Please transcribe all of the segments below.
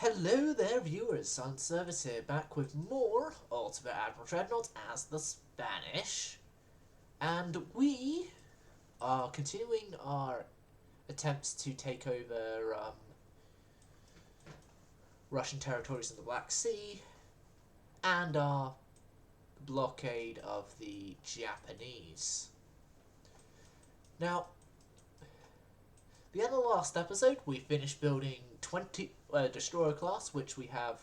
Hello there viewers, Sun Service here, back with more Ultimate Admiral Dreadnoughts as the Spanish. And we are continuing our attempts to take over Russian territories in the Black Sea and our blockade of the Japanese. Now, the end of the last episode, we finished building 20 destroyer class, which we have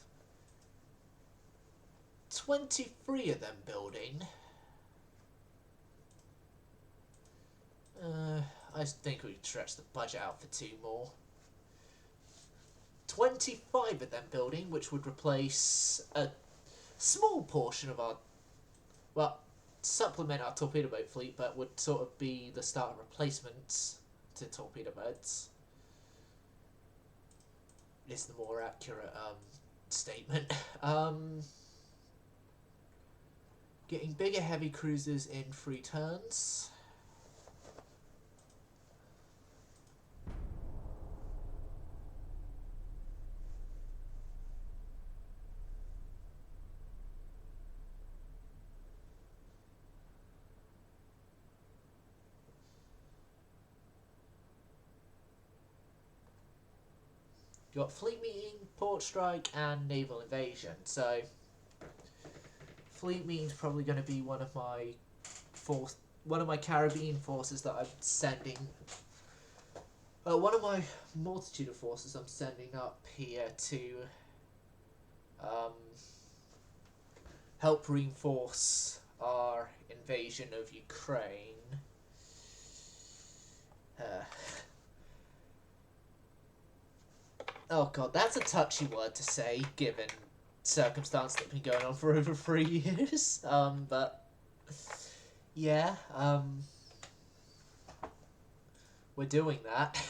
23 of them building. I think we could stretch the budget out for 2 more. 25 of them building, which would replace a small portion of our, well, supplement our torpedo boat fleet, but would sort of be the start of replacements to torpedo boats. Is the more accurate statement. Getting bigger heavy cruisers in 3 turns. Got fleet meeting, port strike, and naval invasion. So fleet meeting's probably going to be one of my Caribbean forces that I'm sending. One of my multitude of forces I'm sending up here to help reinforce our invasion of Ukraine. Oh god, that's a touchy word to say, given circumstance that's been going on for over 3 years. But yeah, we're doing that.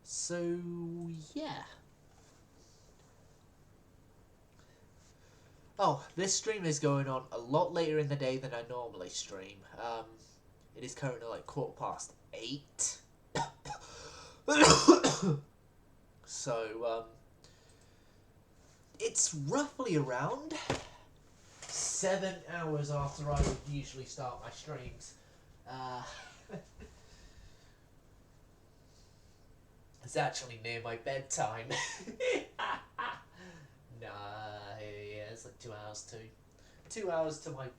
So yeah. Oh, this stream is going on a lot later in the day than I normally stream. It is currently like 8:15. So, it's roughly around 7 hours after I would usually start my streams. It's actually near my bedtime. Nah, yeah, it's like 2 hours too. 2 hours to my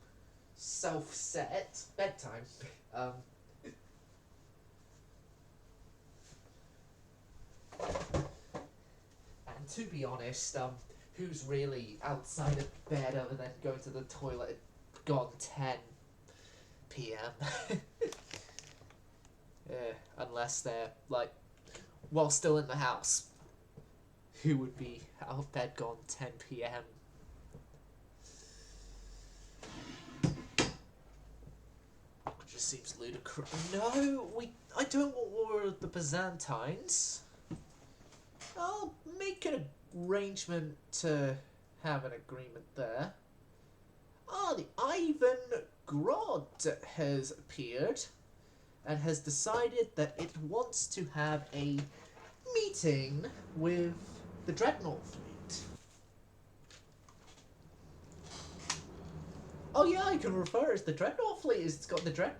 self-set bedtime. And to be honest, who's really outside of bed other than going to the toilet at gone 10 p.m. Unless they're like, while still in the house. Who would be out of bed gone 10 p.m? It just seems ludicrous. No, I don't want war with the Byzantines. I'll make an arrangement to have an agreement there. The Ivan Grod has appeared and has decided that it wants to have a meeting with the Dreadnought fleet. Oh yeah, I can refer as the Dreadnought fleet. It's got the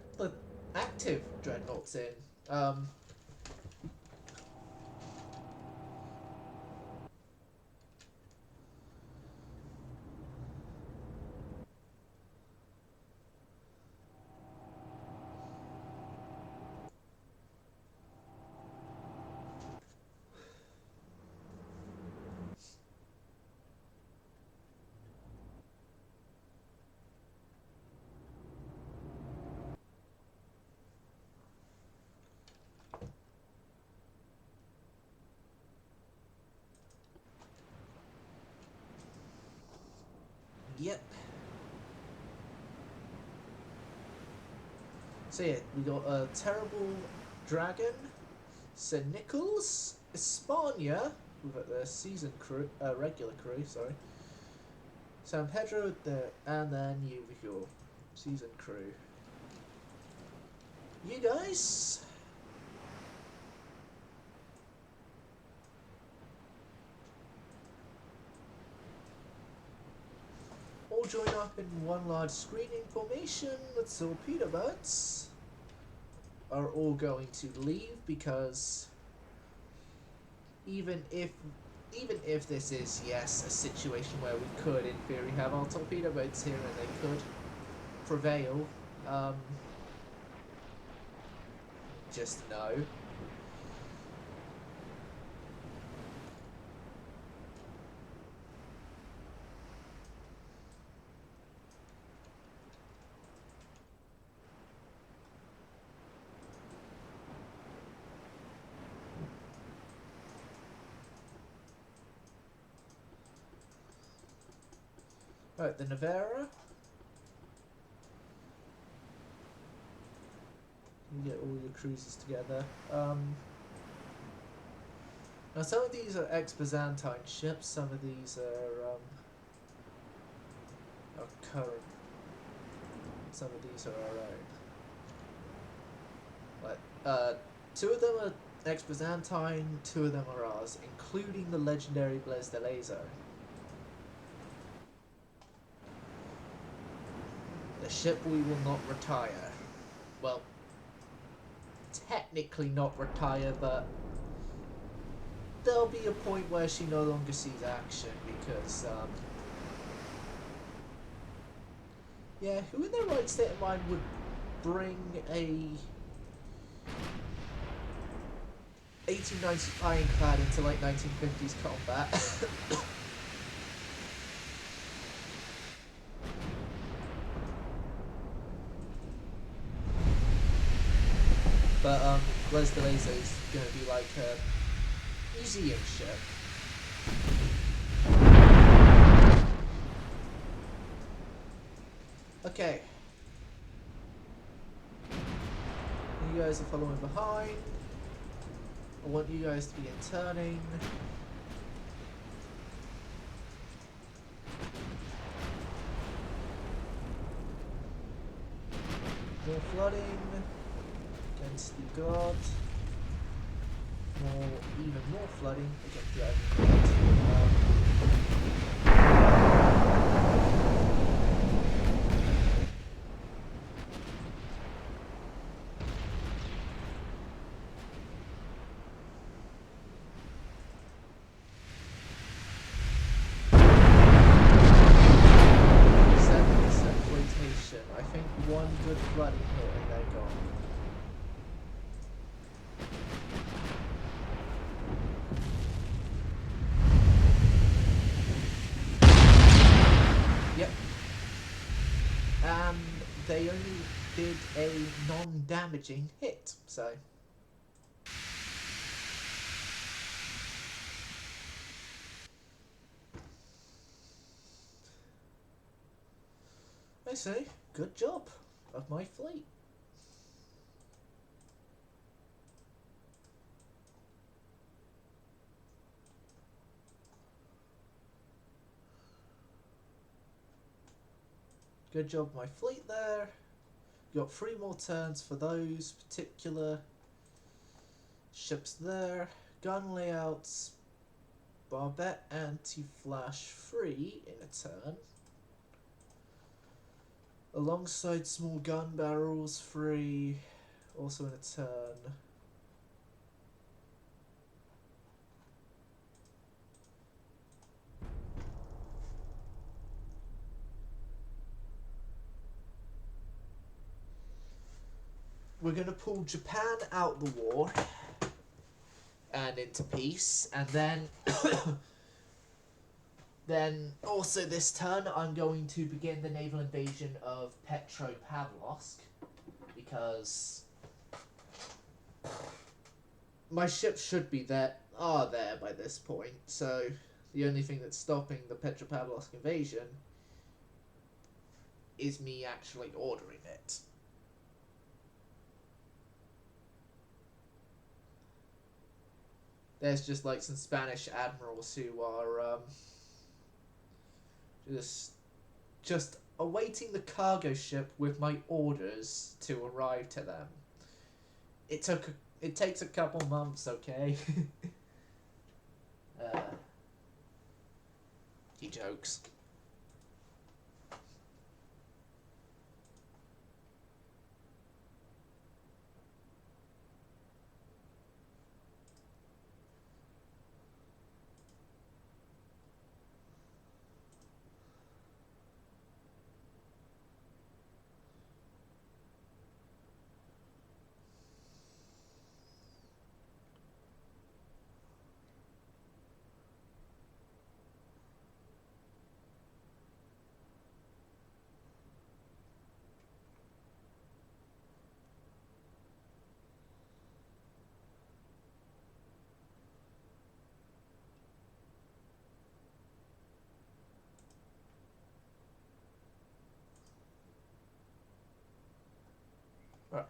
active Dreadnoughts in. Yep. So yeah, we got a Terrible Dragon, St. Nicholas, Espana, We've got the season crew, regular crew, sorry. San Pedro there, and then you with your season crew. You guys all join up in one large screening formation. The torpedo boats are all going to leave because even if this is, yes, a situation where we could in theory have our torpedo boats here and they could prevail, just no. Right, the Navera. You get all your cruisers together. Now some of these are ex-Byzantine ships, some of these are current. Some of these are our own. Like, 2 of them are ex-Byzantine, 2 of them are ours, including the legendary Blaise de Lezo. The ship we will not retire. Well, technically not retire, but there'll be a point where she no longer sees action because, yeah, who in their right state of mind would bring a 1890s ironclad into like 1950s combat? But Blaise de Lezo is going to be like a museum ship. Okay. You guys are following behind. I want you guys to be in turning. More flooding against the god. Even more flooding against the admiral. I think one good flooding hit and they're gone. Yep. And they only did a non-damaging hit, so. I say, good job of my fleet. Good job of my fleet there. Got 3 more turns for those particular ships there. Gun layouts, barbette anti-flash free in a turn. Alongside small gun barrels free, also in a turn. We're going to pull Japan out the war and into peace, and then then also this turn I'm going to begin the naval invasion of Petropavlovsk because my ships should be there by this point, so the only thing that's stopping the Petropavlovsk invasion is me actually ordering it. there's just like some Spanish admirals who are just just awaiting the cargo ship with my orders to arrive to them. It takes a couple months, okay? uh, he jokes. Right.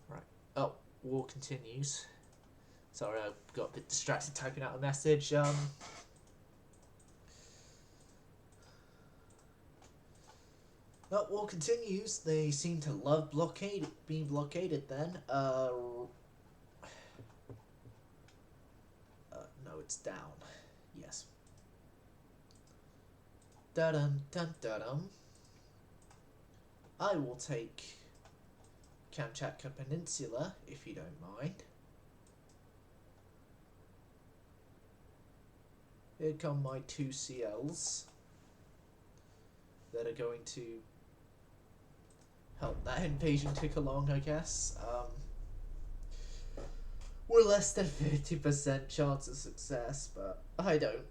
Right. Oh, war continues. Sorry, I got a bit distracted typing out a message. But war continues. They seem to love being blockaded. Then, no, it's down. Yes. Dun dun dun dun. I will take Kamchatka Peninsula if you don't mind. Here come my 2 CLs that are going to help that invasion tick along, I guess. We're less than 50% chance of success, but I don't.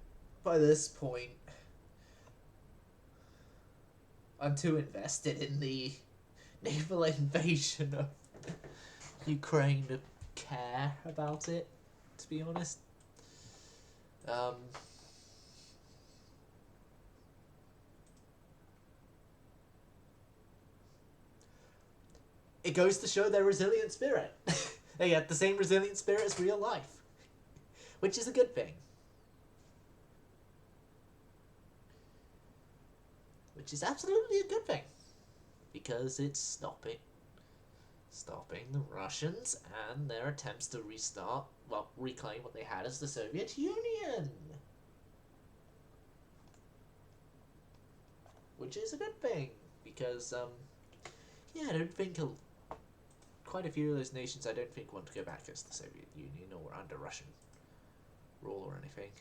By this point, I'm too invested in the naval invasion of Ukraine to care about it, to be honest. It goes to show their resilient spirit. They have the same resilient spirit as real life, which is a good thing. Which is absolutely a good thing, because it's stopping the Russians and their attempts to reclaim what they had as the Soviet Union. Which is a good thing, because, yeah, I don't think quite a few of those nations I don't think want to go back as the Soviet Union or under Russian rule or anything.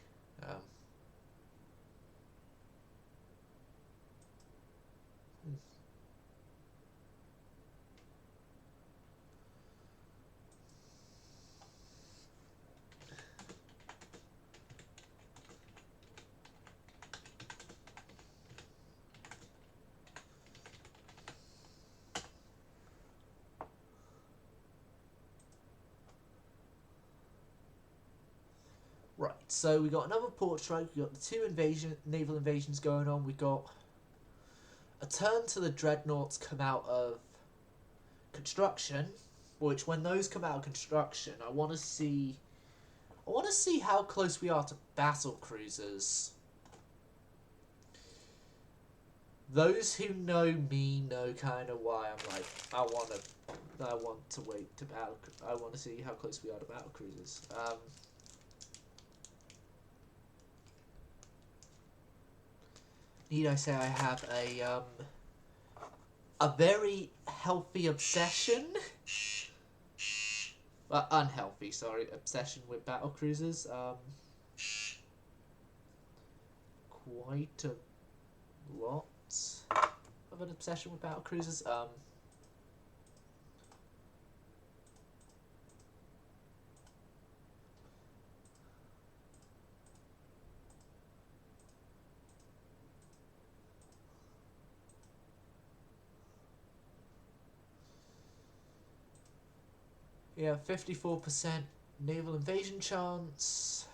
Right, so we got another port strike, we got the two naval invasions going on, we got a turn to the Dreadnoughts come out of construction, which when those come out of construction, I want to see how close we are to battle cruisers. Those who know me know kind of why I'm like, I want to wait to battle. I want to see how close we are to battle cruisers. Need I say I have a very healthy obsession, unhealthy, sorry, obsession with battle cruisers. Quite a lot of an obsession with battle cruisers. Yeah, 54% naval invasion chance.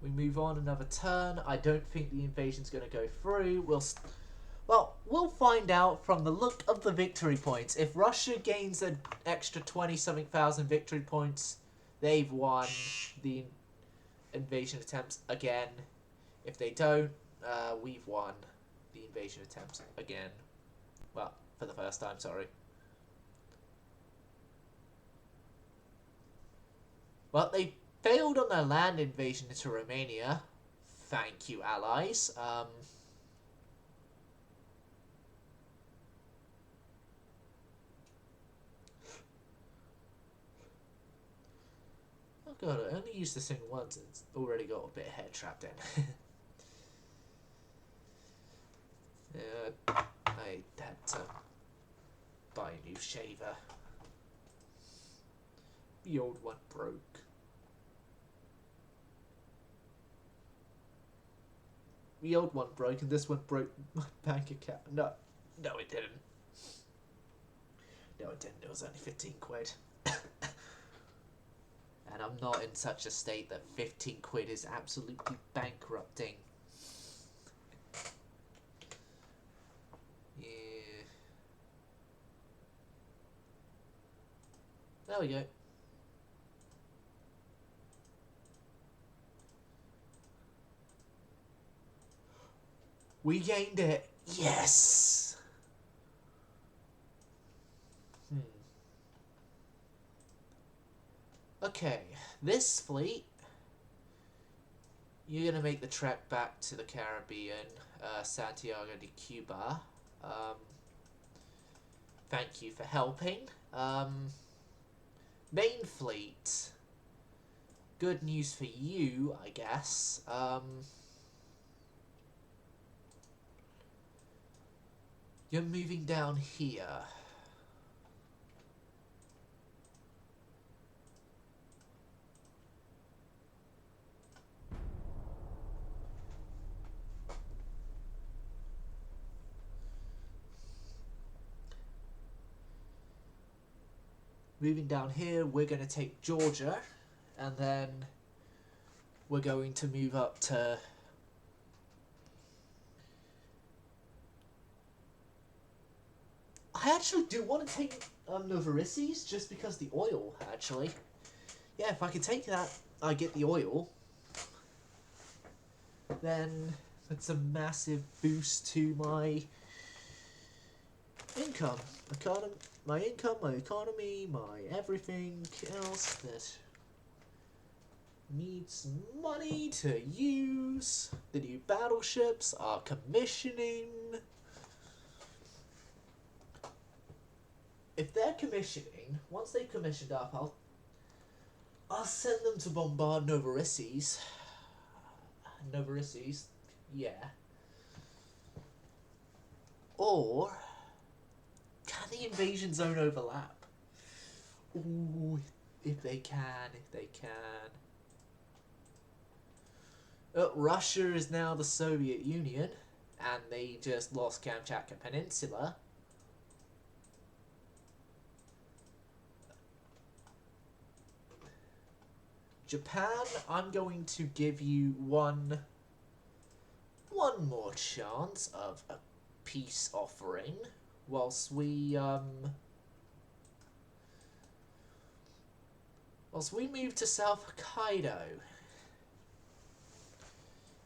We move on another turn. I don't think the invasion's going to go through. We'll find out from the look of the victory points. If Russia gains an extra 20-something thousand victory points, they've won the invasion attempts again. If they don't, we've won the invasion attempts again. Well, for the first time, sorry. Well, they failed on their land invasion into Romania. Thank you, allies. Oh god, I only used this thing once. It's already got a bit of head trapped in. I had to buy a new shaver. The old one broke. The old one broke and this one broke my bank account. No, it didn't. No, it didn't. It was only 15 quid. And I'm not in such a state that 15 quid is absolutely bankrupting. Yeah. There we go. We gained it. Yes! Okay, this fleet, you're going to make the trek back to the Caribbean, Santiago de Cuba. Thank you for helping. Main fleet, good news for you, I guess. You're moving down here. Moving down here, we're going to take Georgia, and then we're going to move up to... I actually do want to take Novorossiysk, just because the oil, actually. Yeah, if I could take that, I get the oil. Then that's a massive boost to my income. My income, my economy, my everything else that needs money to use. The new battleships are commissioning. If they're commissioning, once they've commissioned up, I'll send them to bombard Novorossiysk. Novorossiysk, yeah. Or can the invasion zone overlap? Ooh, if they can. Russia is now the Soviet Union, and they just lost Kamchatka Peninsula. Japan, I'm going to give you one more chance of a peace offering, whilst we move to South Hokkaido.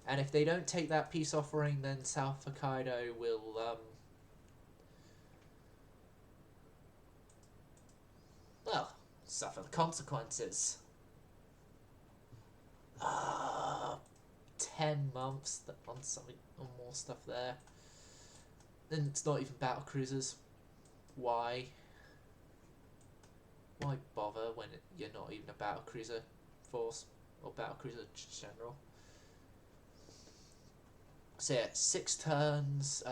And if they don't take that peace offering, then South Hokkaido will well, suffer the consequences. 10 months on something or more stuff there. Then it's not even battle cruisers. Why? Why bother when you're not even a battle cruiser force or battle cruiser general? So yeah, 6 turns.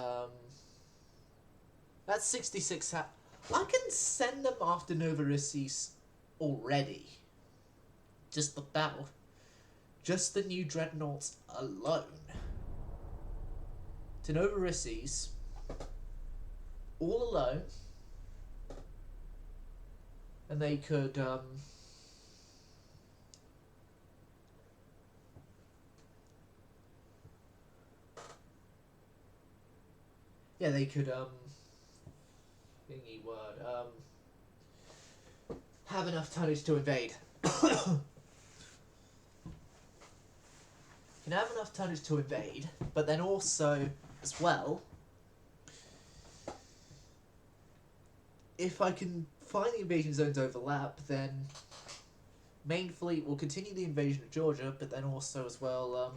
That's 66. I can send them after Novorossiysk already. Just the battle. Just the new Dreadnoughts alone. To Novorossiysk. All alone. And they could, yeah, they could, thingy word, have enough tonnage to invade. Can have enough tonnage to invade, but then also, as well, if I can find the invasion zones overlap, then main fleet will continue the invasion of Georgia, but then also as well,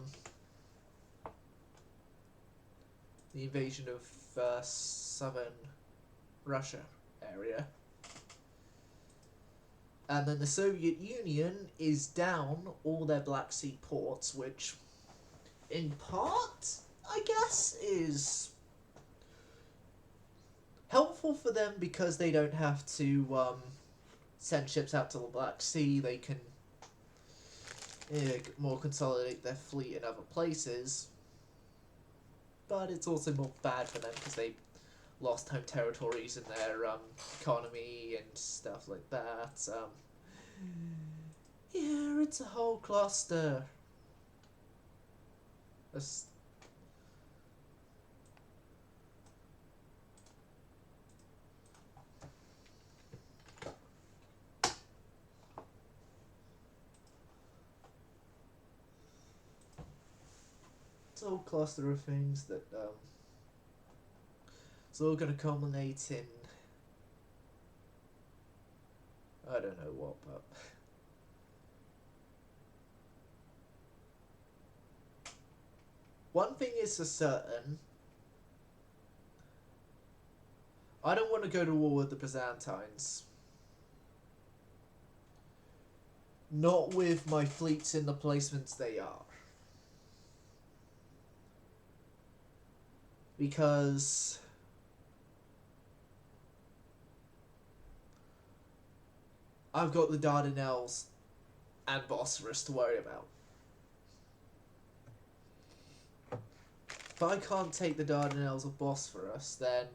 the invasion of southern Russia area. And then the Soviet Union is down all their Black Sea ports, which in part, I guess, is helpful for them because they don't have to send ships out to the Black Sea. They can more consolidate their fleet in other places. But it's also more bad for them because they lost home territories in their economy and stuff like that. Yeah, it's a whole cluster. It's a whole cluster of things that it's all going to culminate in I don't know what, but one thing is for certain, I don't want to go to war with the Byzantines. Not with my fleets in the placements they are. Because I've got the Dardanelles and Bosphorus to worry about. If I can't take the Dardanelles or Bosphorus, then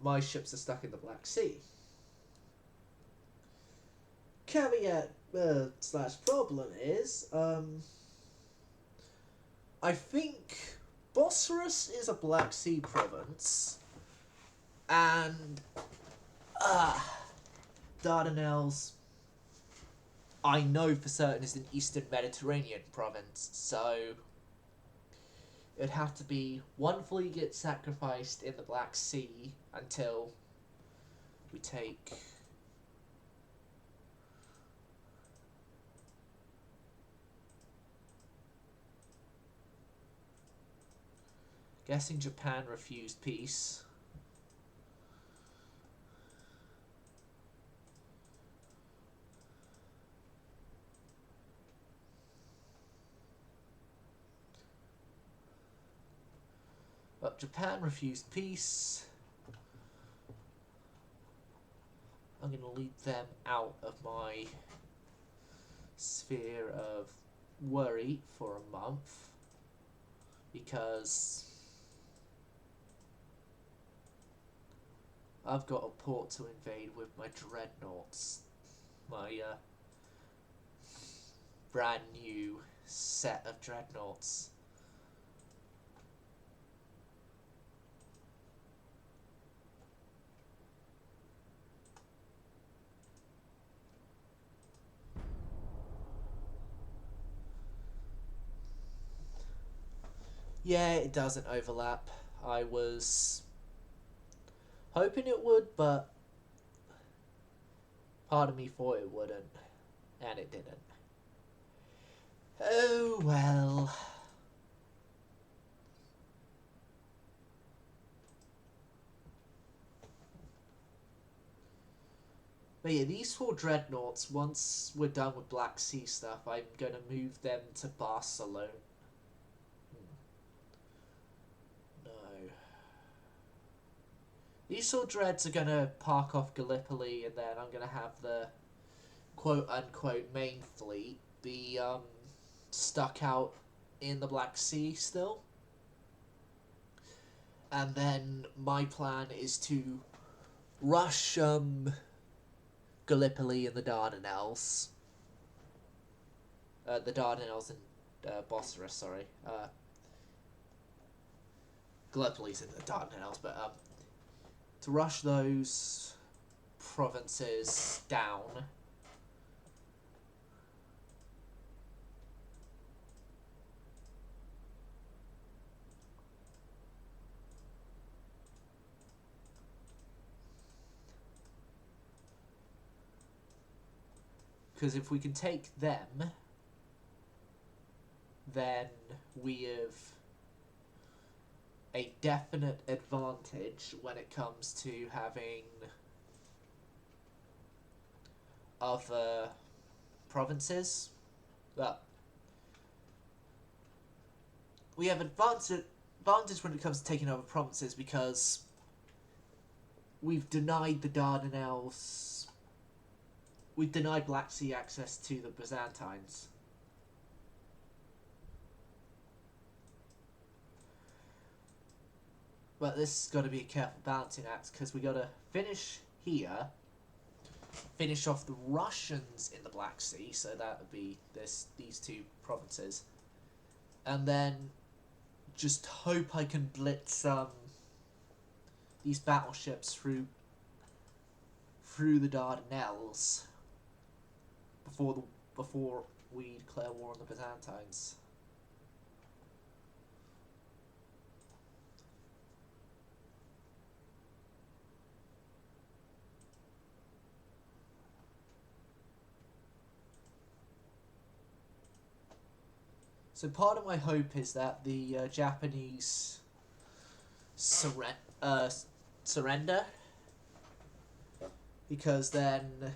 my ships are stuck in the Black Sea. Caveat slash problem is, I think Bosphorus is a Black Sea province, and Dardanelles, I know for certain, is an Eastern Mediterranean province, so it'd have to be one fleet gets sacrificed in the Black Sea until we take guessing Japan refused peace. But Japan refused peace. I'm going to leave them out of my sphere of worry for a month. because I've got a port to invade with my Dreadnoughts, my brand new set of Dreadnoughts. Yeah, it doesn't overlap. I was hoping it would, but part of me thought it wouldn't, and it didn't. Oh well. But yeah, these 4 Dreadnoughts, once we're done with Black Sea stuff, I'm going to move them to Barcelona. No. These 4 Dreads are going to park off Gallipoli, and then I'm going to have the quote-unquote main fleet be stuck out in the Black Sea still. And then my plan is to rush Gallipoli and the Dardanelles. The Dardanelles and Bosphorus, sorry. Gallipoli's in the Dardanelles, but to rush those provinces down. Because if we can take them, then we have a definite advantage when it comes to having other provinces. Well, we have advantage when it comes to taking over provinces because we've denied the Dardanelles. We've denied Black Sea access to the Byzantines. But this has got to be a careful balancing act because we got to finish here, finish off the Russians in the Black Sea, so that would be these 2 provinces, and then just hope I can blitz these battleships through the Dardanelles before we declare war on the Byzantines. So part of my hope is that the Japanese surrender, because then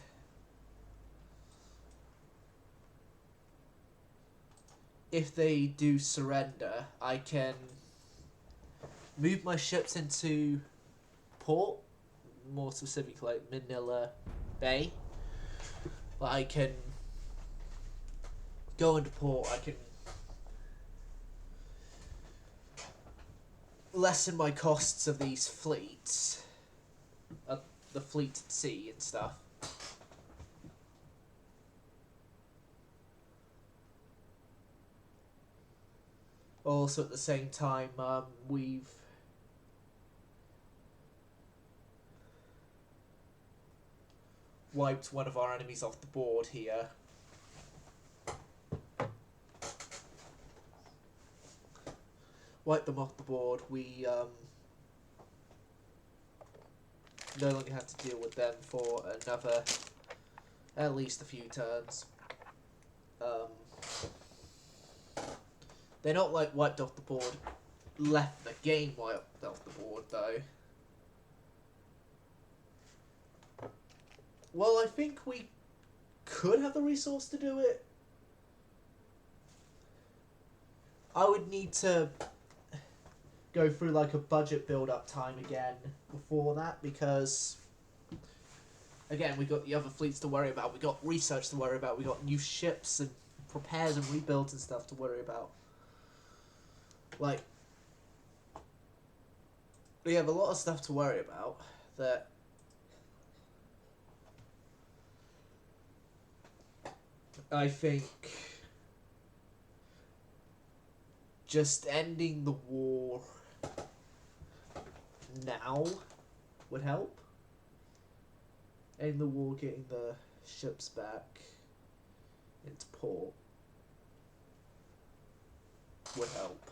if they do surrender, I can move my ships into port, more specifically like Manila Bay. But I can go into port, I can lessen my costs of these fleets, the fleet at sea and stuff. Also, at the same time, we've wiped one of our enemies off the board here. Wiped them off the board. We no longer have to deal with them for another, at least a few turns. They're not like wiped off the board, left the game wiped off the board though. Well, I think we could have the resource to do it. I would need to go through like a budget build-up time again before that, because again, we got the other fleets to worry about, we got research to worry about, we got new ships and repairs and rebuilds and stuff to worry about. Like, we have a lot of stuff to worry about that I think just ending the war now would help. Ending the war, getting the ships back into port would help.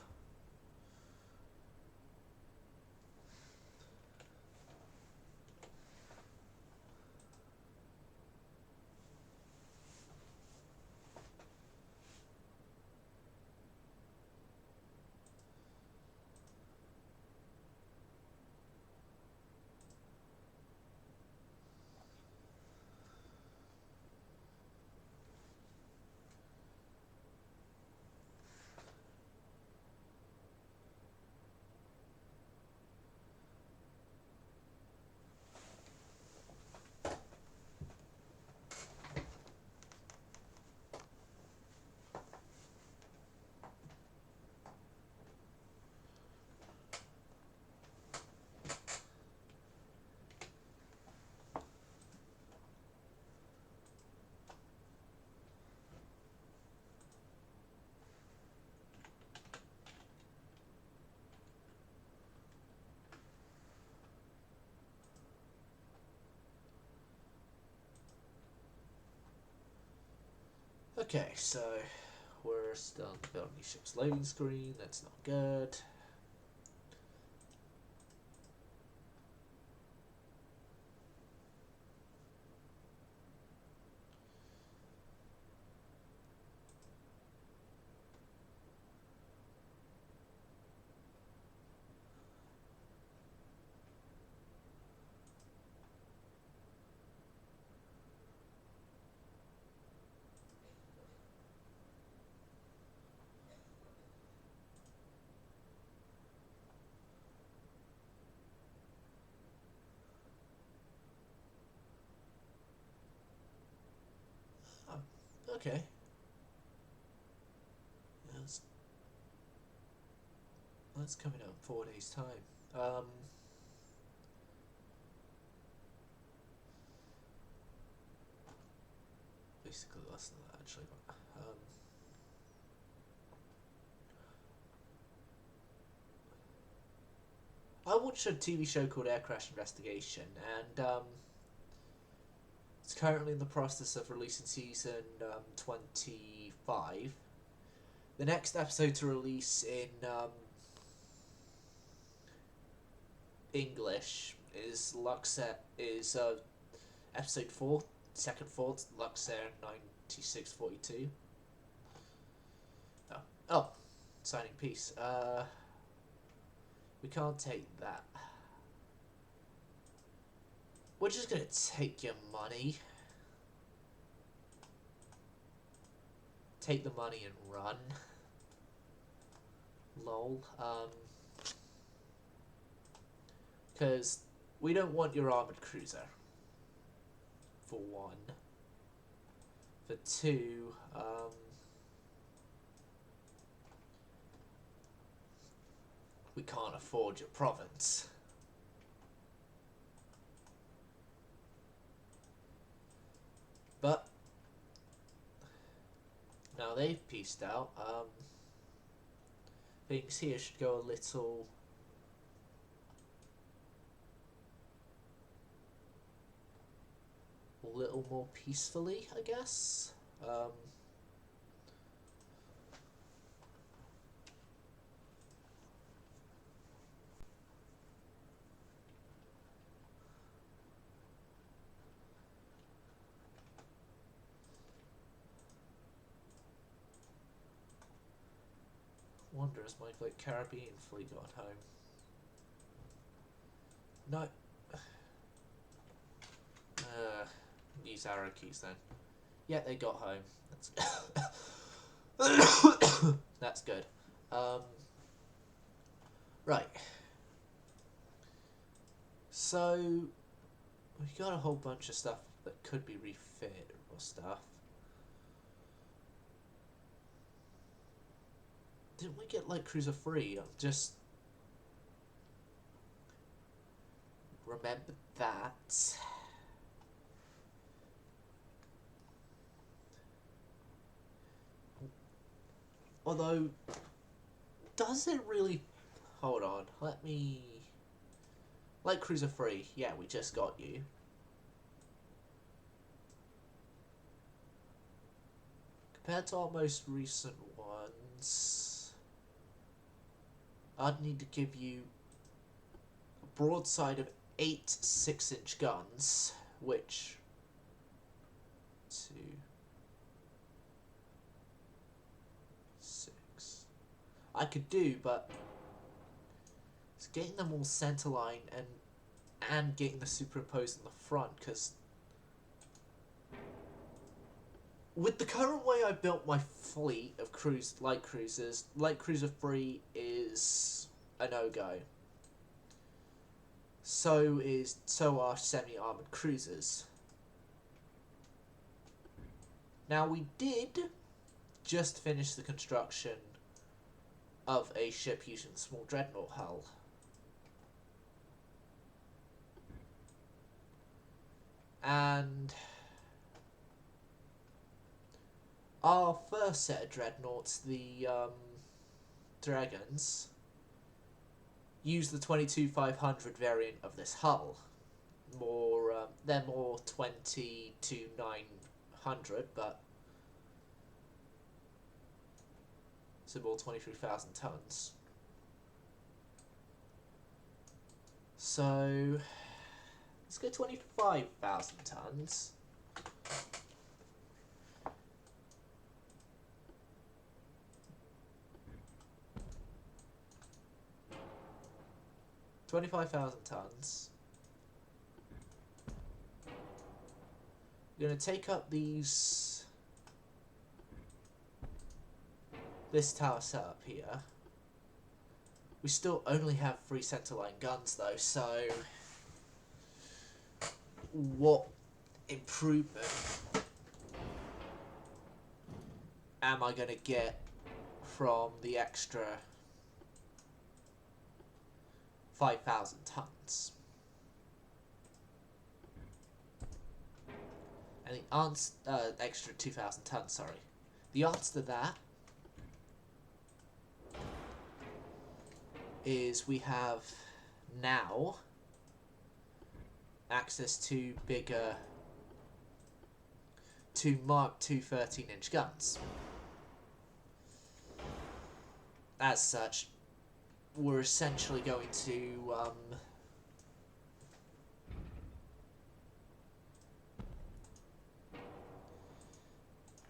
Okay, so we're still on the building ship's loading screen. That's not good. Okay. That's coming up in 4 days' time. Basically less than that, actually. But, I watched a TV show called Air Crash Investigation, and it's currently in the process of releasing season 25. The next episode to release in English is episode 4, second thought, Luxair 9642. Oh, signing peace. We can't take that. We're just gonna take your money. Take the money and run. Lol. Because we don't want your armored cruiser. For one. For two, we can't afford your province. But now they've pieced out, things here should go a little more peacefully, I guess. Wonder has my Caribbean fleet got home? No. Use arrow keys then. Yeah, they got home. That's that's good. Right. So we got a whole bunch of stuff that could be refit or stuff. Didn't we get light cruiser free? remember that. Although, does it really... Hold on, let me... Light Cruiser 3, yeah, we just got you. Compared to our most recent ones, I'd need to give you a broadside of 8 6-inch guns, which... 2... 6... I could do, but it's getting them all centerline and getting the superimposed in the front, because with the current way I built my fleet of light cruisers, Light Cruiser 3 is a no-go. So are semi-armoured cruisers. Now we did just finish the construction of a ship using a small Dreadnought hull. And our first set of Dreadnoughts, the Dragons, use the 22-500 variant of this hull. They're more 20-900, but it's about 23,000 tons. So let's go 25,000 tons. We're going to take up this tower setup here. We still only have 3 centerline guns though, so what improvement am I going to get from the extra 5,000 tons? And the answer, extra 2,000 tons, sorry. The answer to that is we have now access to bigger 2 Mark II 13-inch guns. As such, we're essentially going to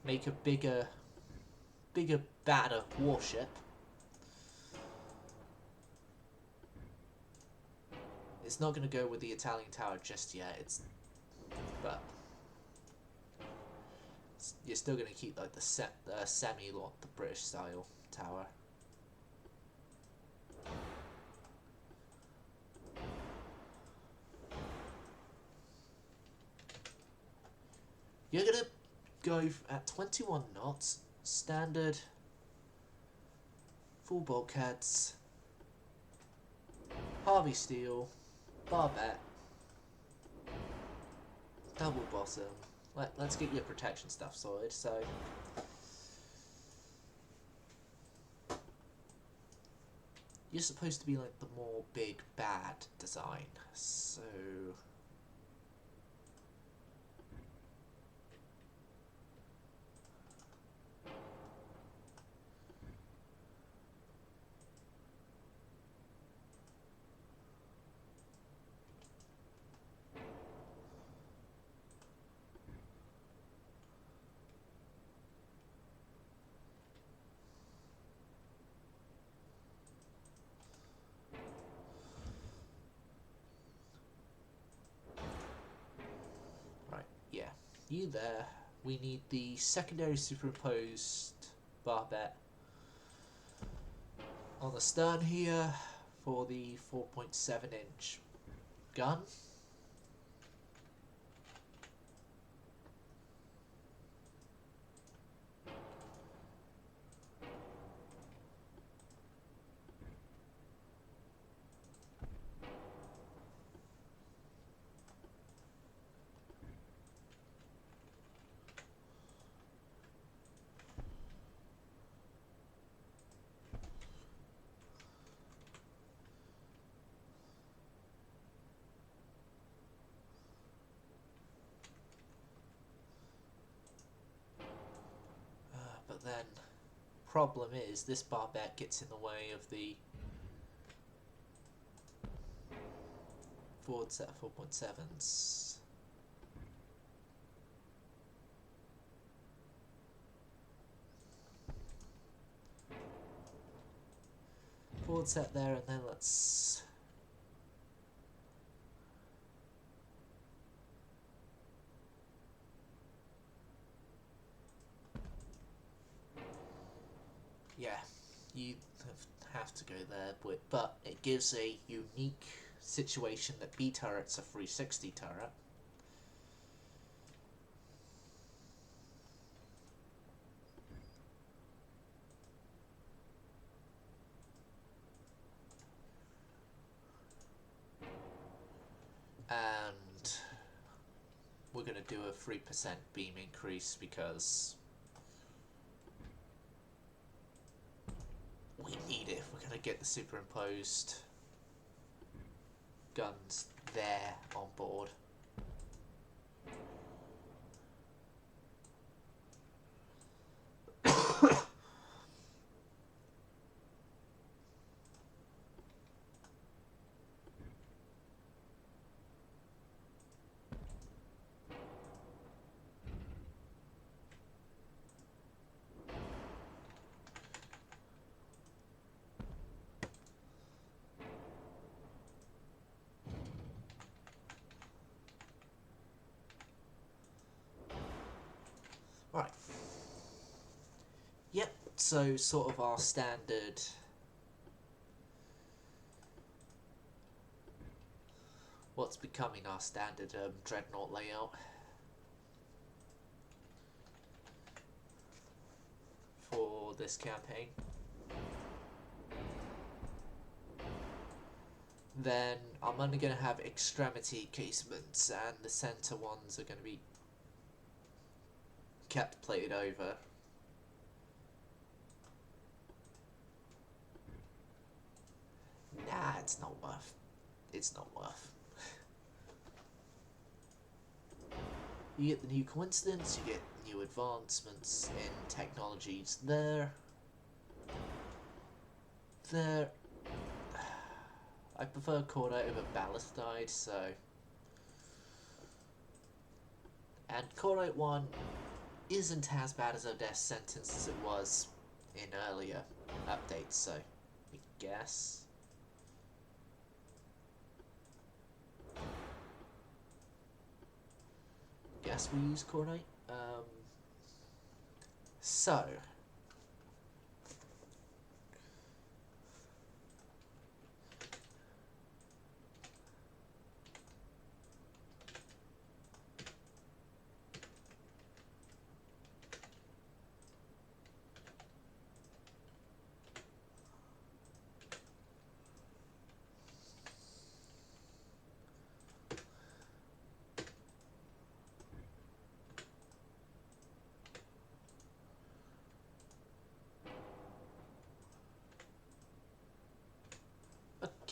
make a bigger, badder warship. It's not going to go with the Italian tower just yet. But you're still going to keep like the the British style tower. You're going to go at 21 knots, standard, full bulkheads, Harvey steel, barbette, double bottom. Let's get your protection stuff sorted. So you're supposed to be like the more big bad design. So you there. We need the secondary superimposed barbette on the stern here for the 4.7-inch gun. Problem is, this barbette gets in the way of the forward set 4.7s. Forward set there, and then let's yeah, you have to go there, but it gives a unique situation that B turret's a 360 turret. And we're going to do a 3% beam increase because we need it if we're going to get the superimposed guns there on board. Right. Yep, so sort of our standard what's becoming our standard Dreadnought layout for this campaign. Then I'm only going to have extremity casements, and the centre ones are going to be kept plated over. Nah, it's not worth. It's not worth. You get the new coincidence, you get new advancements in technologies there. I prefer Cordite over Ballistide, so... And Cordite 1 isn't as bad as Odessa Sentence as it was in earlier updates, so I guess. Guess we use Cordite. So...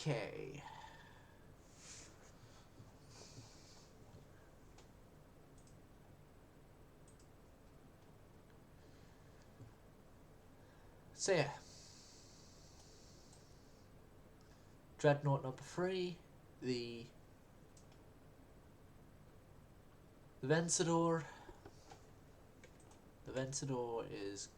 Okay. So yeah. Dreadnought number 3, the Vencedor. The Vencedor is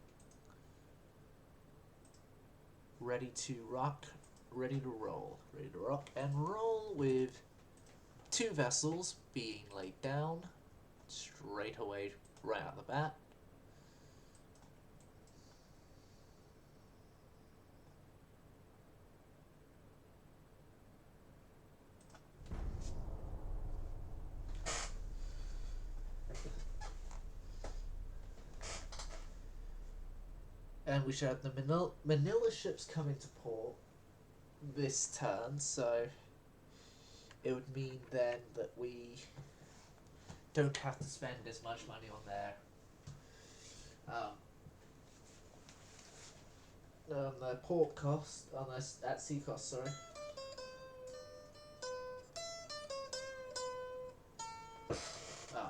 ready to rock, ready to roll. Ready to rock and roll with 2 vessels being laid down straight away right out the bat. And we should have the Manila ships coming to port this turn, so it would mean then that we don't have to spend as much money on their port cost, on their at sea cost, sorry. Ah.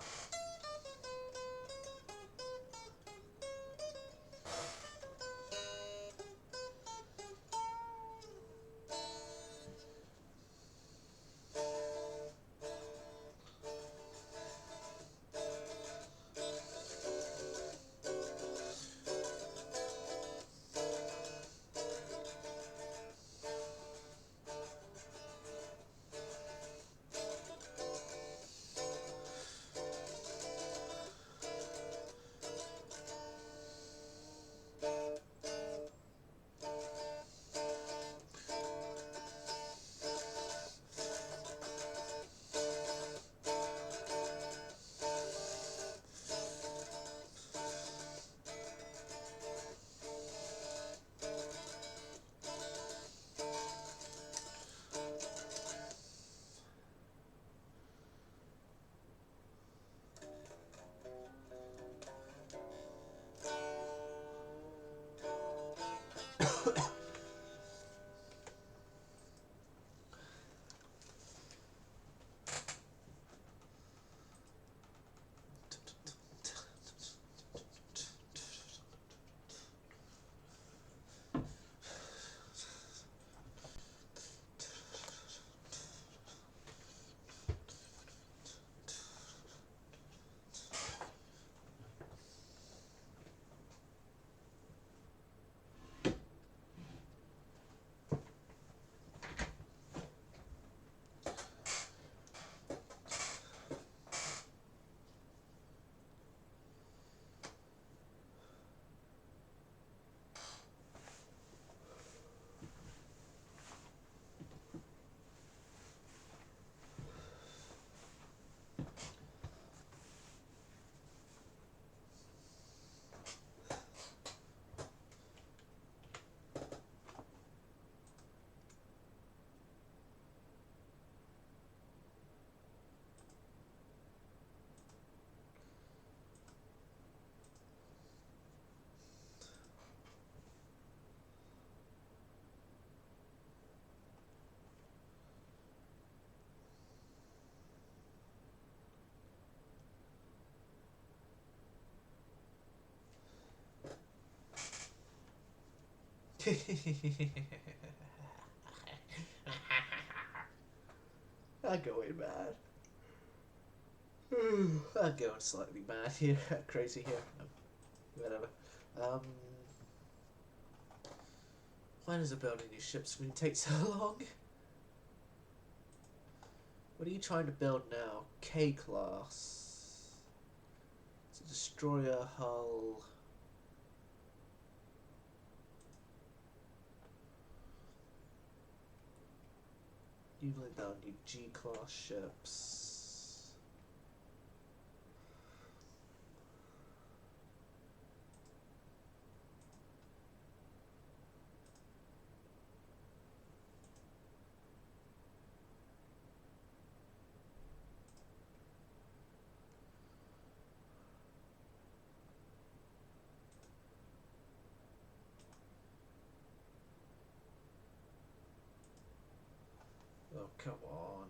I'm going mad. I'm going slightly mad here, crazy here. Whatever. Why does building these ships screen take so long? What are you trying to build now? K-class. It's a destroyer hull. You like that on your G-class ships. Oh, come on.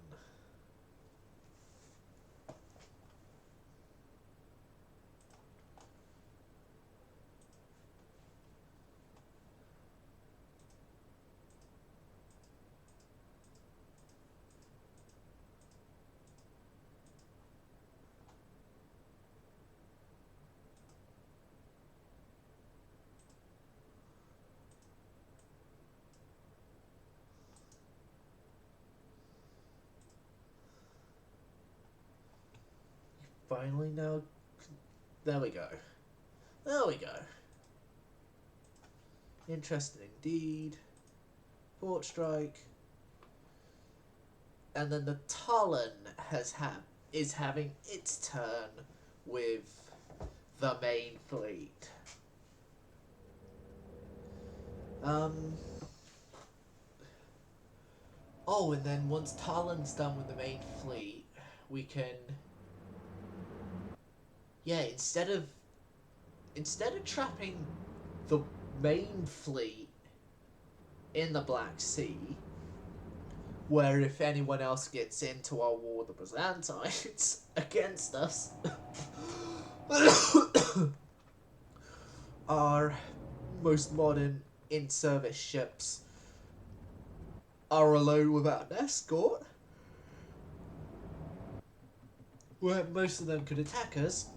Finally now. There we go. There we go. Interesting indeed. Port strike. And then the Talon is having its turn with the main fleet. Oh, and then once Talon's done with the main fleet, we can, yeah, instead of trapping the main fleet in the Black Sea, where if anyone else gets into our war with the Byzantines against us, our most modern in-service ships are alone without an escort, where most of them could attack us.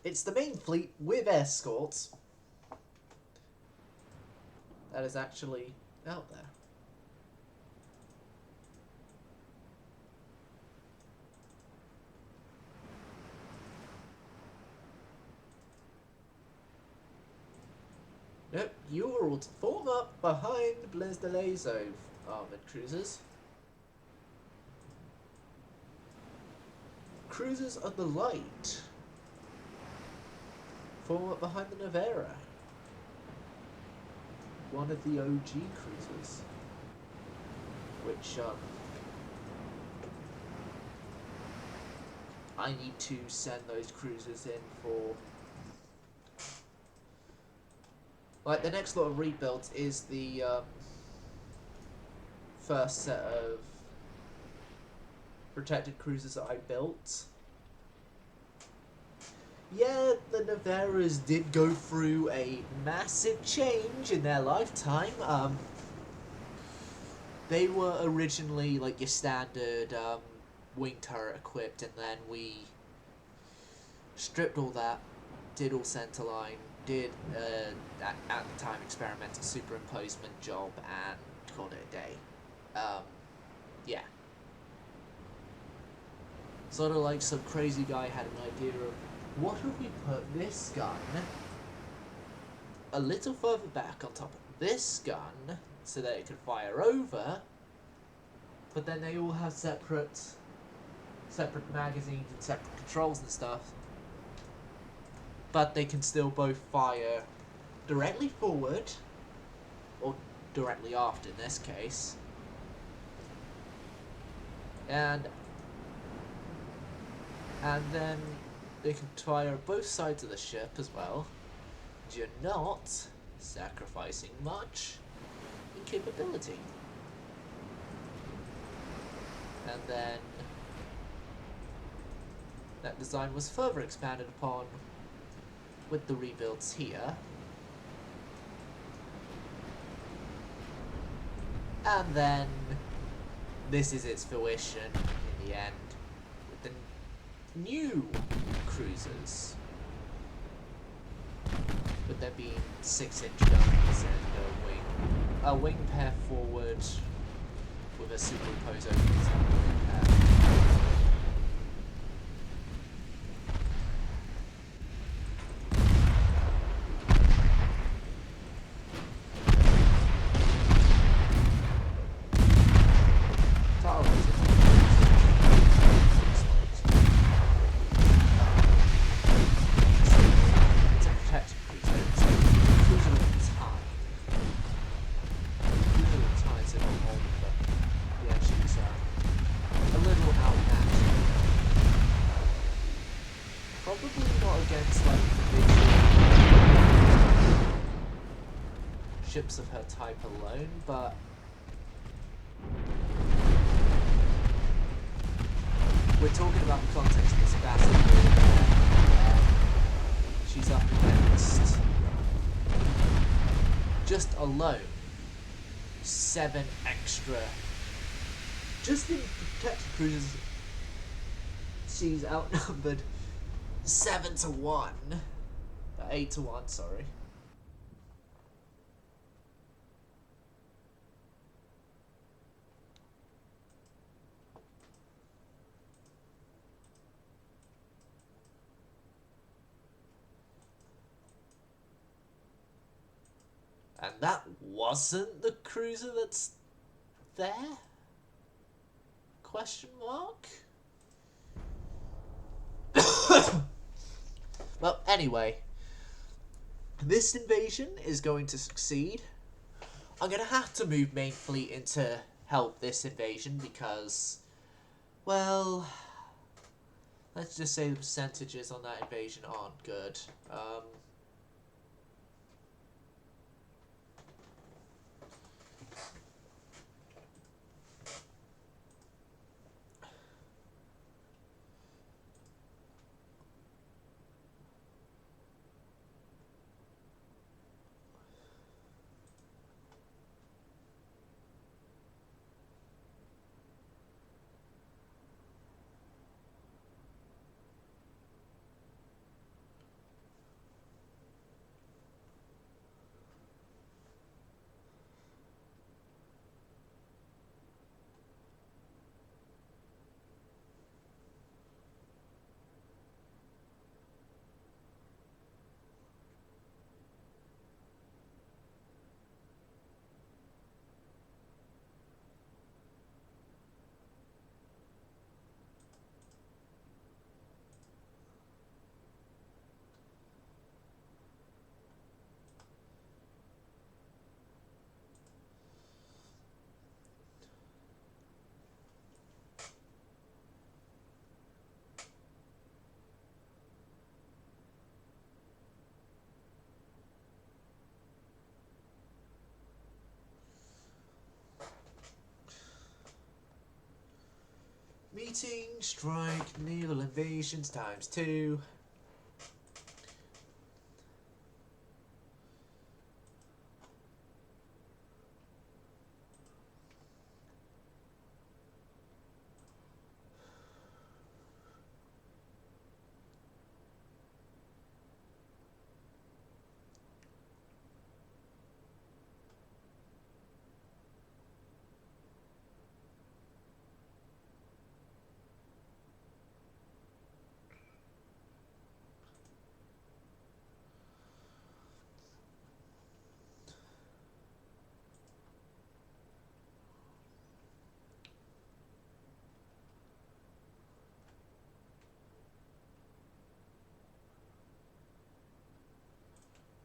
It's the main fleet with escorts that is actually out there. Nope, you are all to form up behind Blaise de Lazov armoured cruisers. Cruisers of the light. Form up behind the Nevera. One of the OG cruisers. Which, I need to send those cruisers in for... Like, the next lot of rebuilds is the, first set of protected cruisers that I built. Yeah, the Neveras did go through a massive change in their lifetime. They were originally like your standard wing turret equipped, and then we stripped all that, did all centerline, did at the time experimental superimposement job, and called it a day. Yeah. Sort of like some crazy guy had an idea of, what if we put this gun a little further back on top of this gun so that it could fire over, but then they all have separate magazines and separate controls and stuff, but they can still both fire directly forward or directly aft in this case, and then they can fire both sides of the ship as well. You're not sacrificing much in capability. And then that design was further expanded upon with the rebuilds here. And then this is its fruition in the end with the new cruisers. With there being 6-inch guns and a wing pair forward with a superimpose over the top wing pair. Ships of her type alone, but we're talking about the context of this battle here. She's up against just alone 7 extra. Just in protected cruisers, she's outnumbered 7 to 1. 8 to 1, sorry. And that wasn't the cruiser that's there? Question mark? Well, anyway. This invasion is going to succeed. I'm going to have to move main fleet in to help this invasion because, well, let's just say the percentages on that invasion aren't good. Meeting, strike, naval invasions ×2.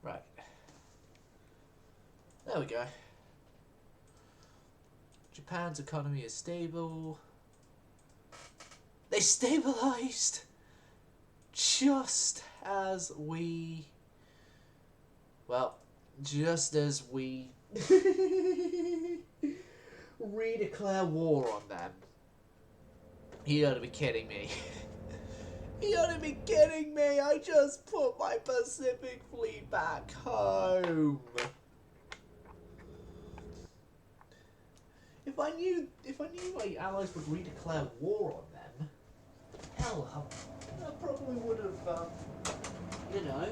Right. There we go. Japan's economy is stable. They stabilized just as we... Well, just as we redeclare war on them. You gotta be kidding me. You gotta be kidding me! I just put my Pacific Fleet back home. If I knew my allies would redeclare war on them, hell, I probably would have, you know,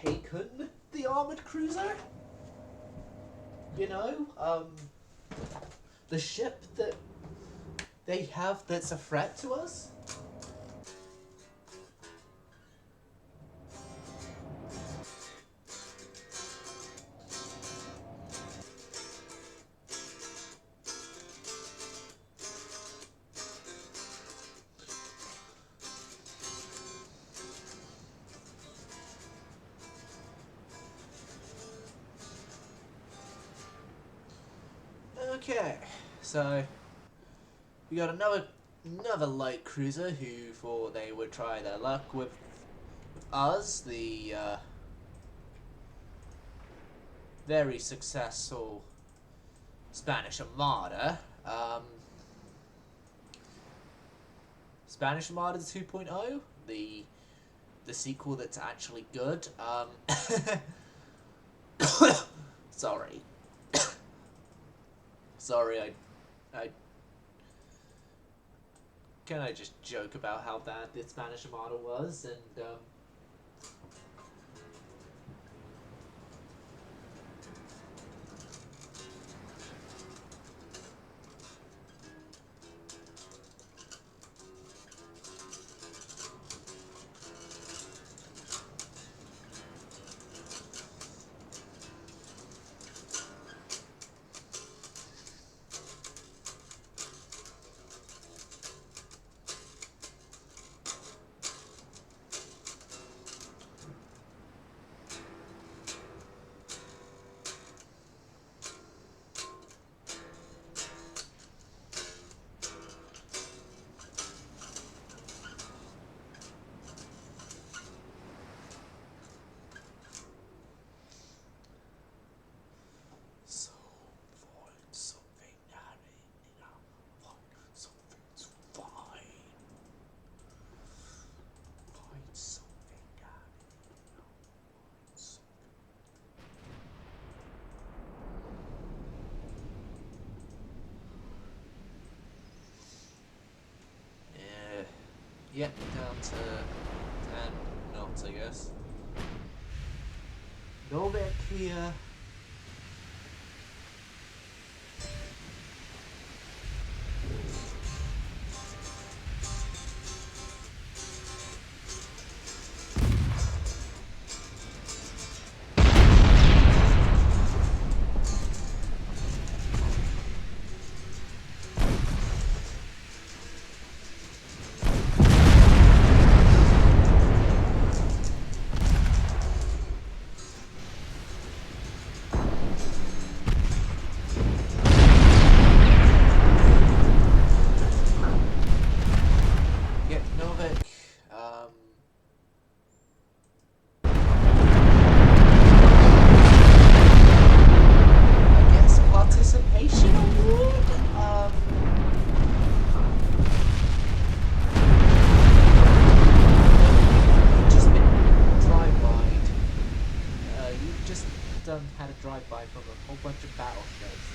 taken the armored cruiser. You know, the ship that they have that's a threat to us. Okay, so we got another light cruiser who thought they would try their luck with us, the very successful Spanish Armada. Spanish Armada 2.0, the sequel that's actually good. Sorry. Sorry, I can I just joke about how bad the Spanish Armada was, and yeah, down to 10 knots, I guess. No bit clear. Had a drive-by from a whole bunch of battleships.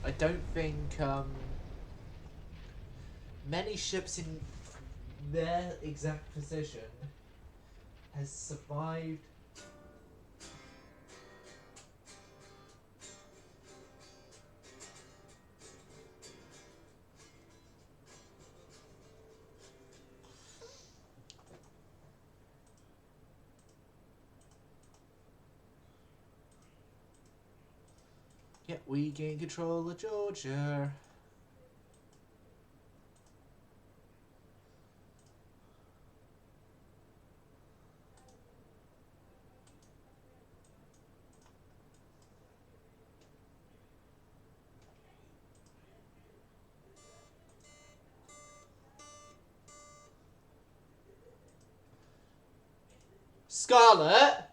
I don't think many ships in their exact position has survived. Yeah, we gain control of Georgia. Scarlet!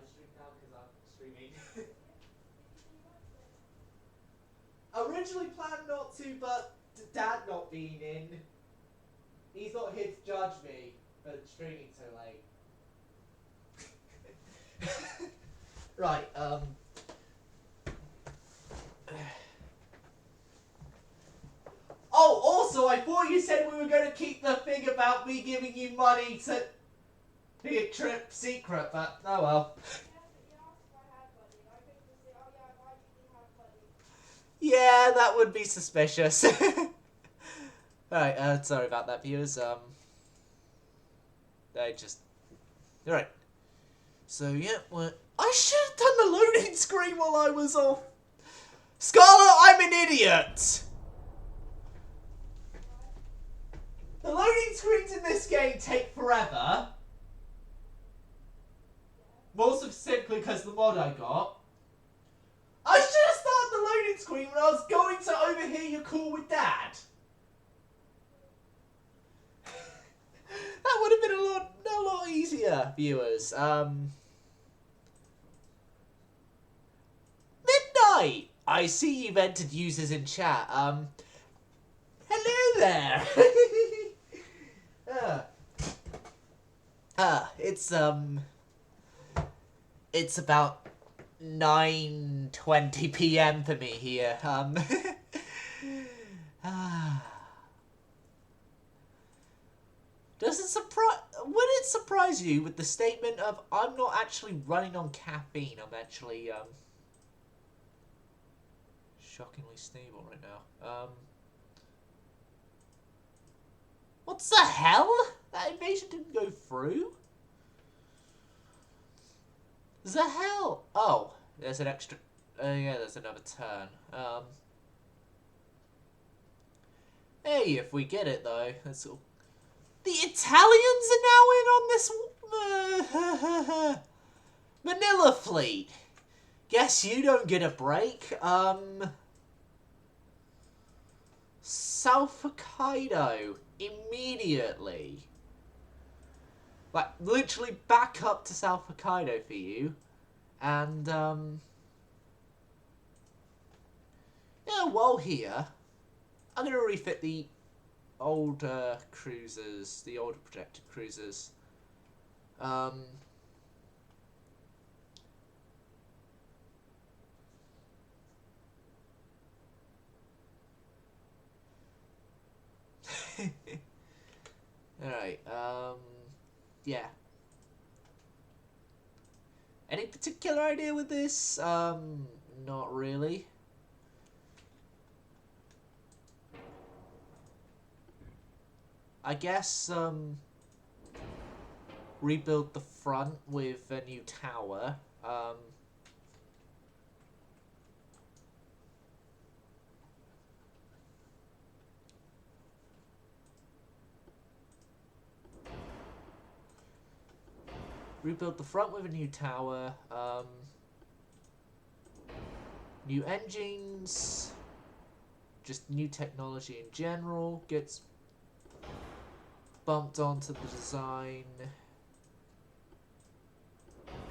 live stream now because I'm streaming. Originally planned not to, but Dad not being in, he's not here to judge me for streaming so late. Right, Oh, also, I thought you said we were going to keep the thing about me giving you money to be a trip secret, but oh well. Yeah, that would be suspicious. Alright, sorry about that, viewers. Alright. So, yeah, I should have done the loading screen while I was off. Scarlet, I'm an idiot! The loading screens in this game take forever. More specifically because the mod I got. I should have started the loading screen when I was going to overhear your call with Dad. That would have been a lot easier, viewers. Midnight! I see you've entered users in chat. Hello there! It's about 9:20 PM for me here. Would it surprise you with the statement of I'm not actually running on caffeine? I'm actually shockingly stable right now. What's the hell? That invasion didn't go through? The hell? Oh, there's an extra. Yeah, there's another turn. Hey, if we get it though, that's all. The Italians are now in on this Manila fleet. Guess you don't get a break. South Hokkaido immediately. Like, literally back up to South Hokkaido for you. And, yeah, while here, I'm going to refit the older cruisers, the older projected cruisers. Alright, yeah. Any particular idea with this? Not really. I guess, rebuild the front with a new tower. Rebuild the front with a new tower. New engines. Just new technology in general gets bumped onto the design,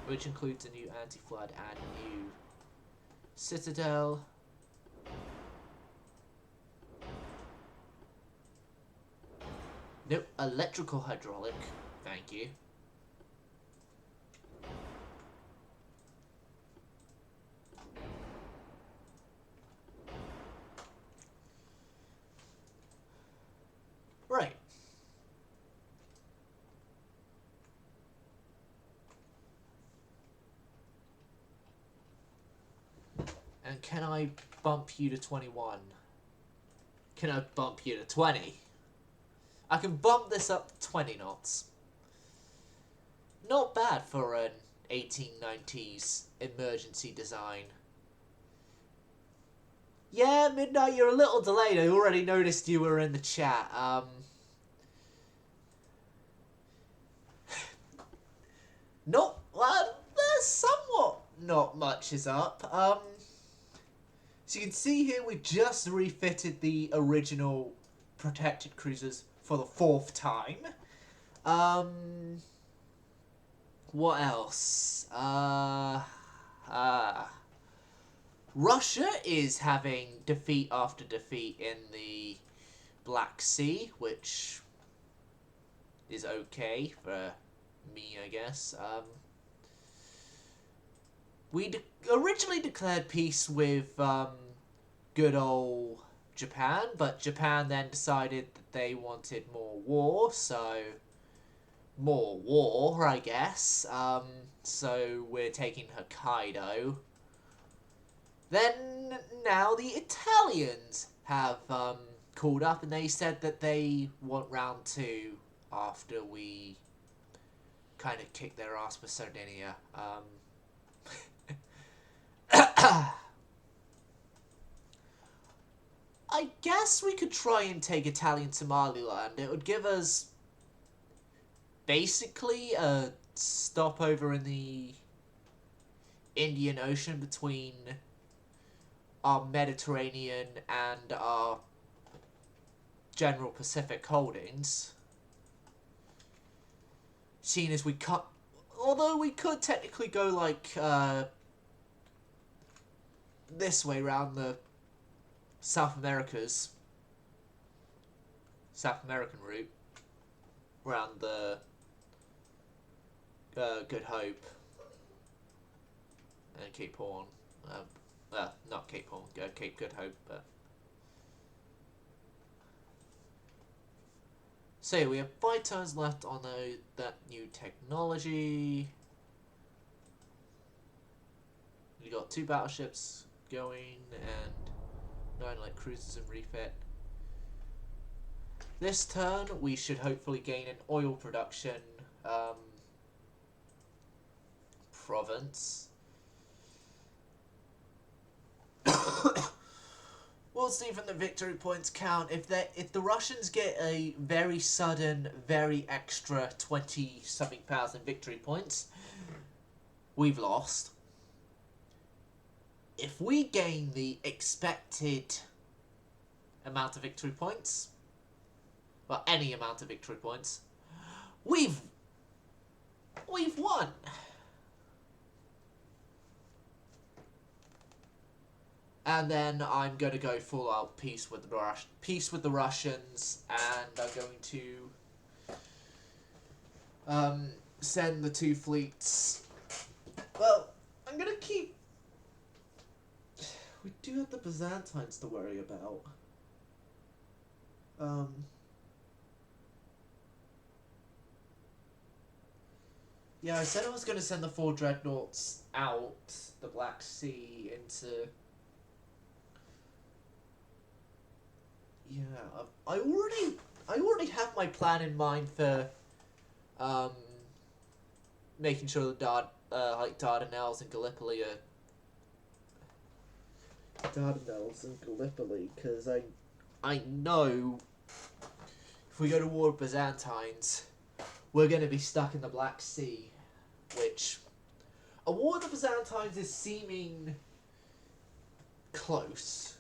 which includes a new anti-flood and new citadel. Nope, electrical hydraulic. Thank you. Right. And can I bump you to 21? Can I bump you to 20? I can bump this up to 20 knots. Not bad for an 1890s emergency design. Yeah, Midnight, you're a little delayed. I already noticed you were in the chat. Well, there's somewhat not much is up. So you can see here we just refitted the original protected cruisers for the 4th time. What else? Russia is having defeat after defeat in the Black Sea, which is okay for me, I guess. We originally declared peace with good old Japan, but Japan then decided that they wanted more war, so more war, I guess. So we're taking Hokkaido. Then now the Italians have called up and they said that they want round two after we kind of kick their ass with Sardinia. I guess we could try and take Italian Somaliland. It would give us basically a stopover in the Indian Ocean between our Mediterranean and our general Pacific holdings. Seeing as we cut, although we could technically go like this way around the South American route, around the Good Hope and Cape Horn. Not Cape Horn, Cape Good Hope, but... So yeah, we have 5 turns left on that new technology. We got 2 battleships going and 9 like cruisers and refit. This turn we should hopefully gain an oil production province. We'll see from the victory points count. If the Russians get a very sudden, very extra 20-something thousand victory points, we've lost. If we gain the expected amount of victory points, well, any amount of victory points, we've won. And then I'm going to go full out peace with the Russians, and I'm going to send the 2 fleets. Well, I'm going to keep... We do have the Byzantines to worry about. Yeah, I said I was going to send the 4 Dreadnoughts out the Black Sea into... Yeah, I already have my plan in mind for making sure the Dardanelles and Gallipoli are because I know if we go to war with Byzantines, we're going to be stuck in the Black Sea, which a war with the Byzantines is seeming close.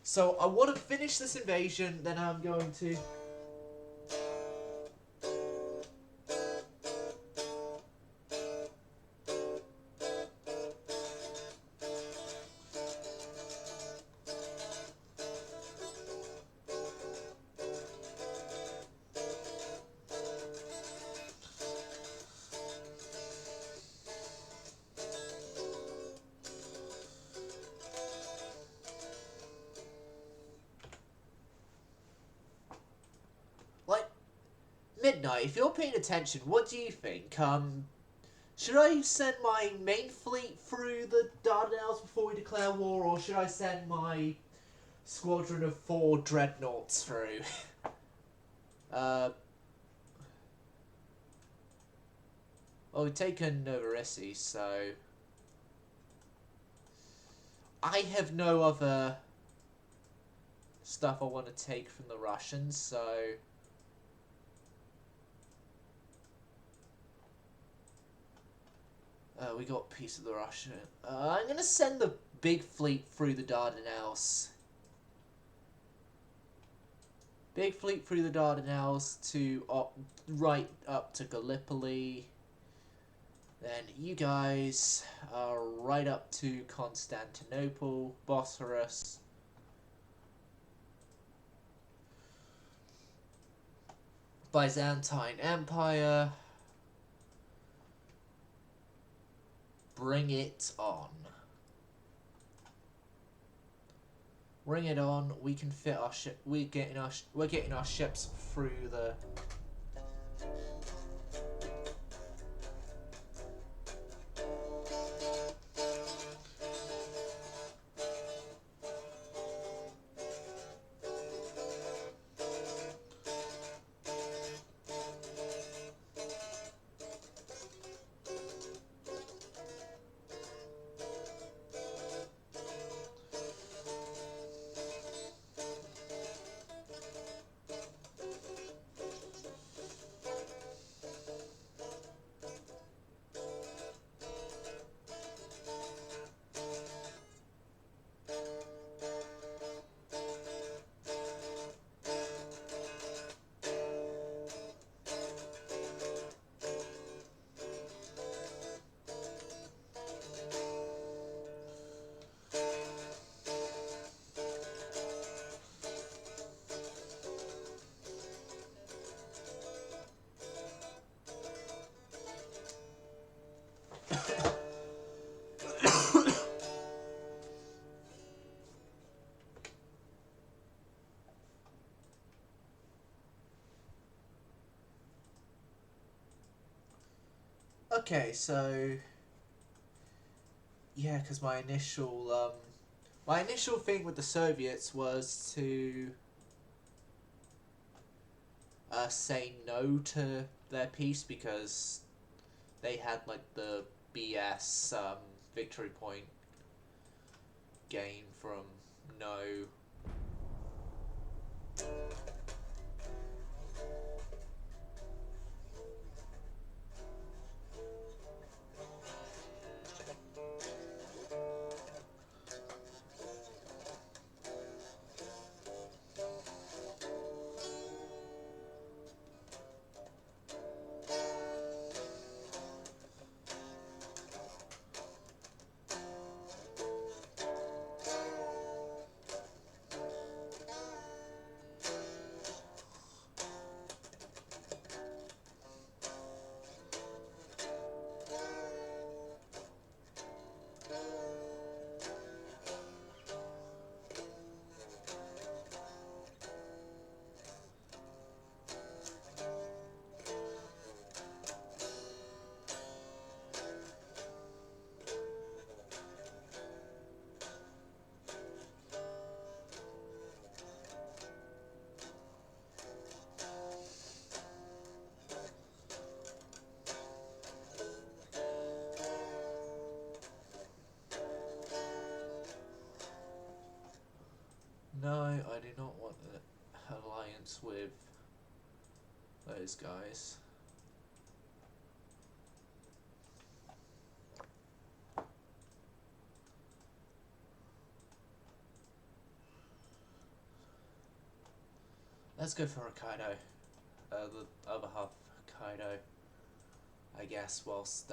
So I want to finish this invasion, then I'm going to... Midnight, if you're paying attention, what do you think? Should I send my main fleet through the Dardanelles before we declare war, or should I send my squadron of 4 Dreadnoughts through? Well, we've taken Novarissi, so... I have no other stuff I want to take from the Russians, so... we got peace of the Russia. I'm going to send the big fleet through the Dardanelles. Big fleet through the Dardanelles to right up to Gallipoli. Then you guys are right up to Constantinople, Bosphorus. Byzantine Empire. Bring it on. Bring it on. We can fit our ship. We're getting our ships through the. Okay, so yeah, because my initial thing with the Soviets was to say no to their peace because they had like the BS victory point gain from no. No, I do not want an alliance with those guys. Let's go for Hokkaido. The other half of Hokkaido, I guess, whilst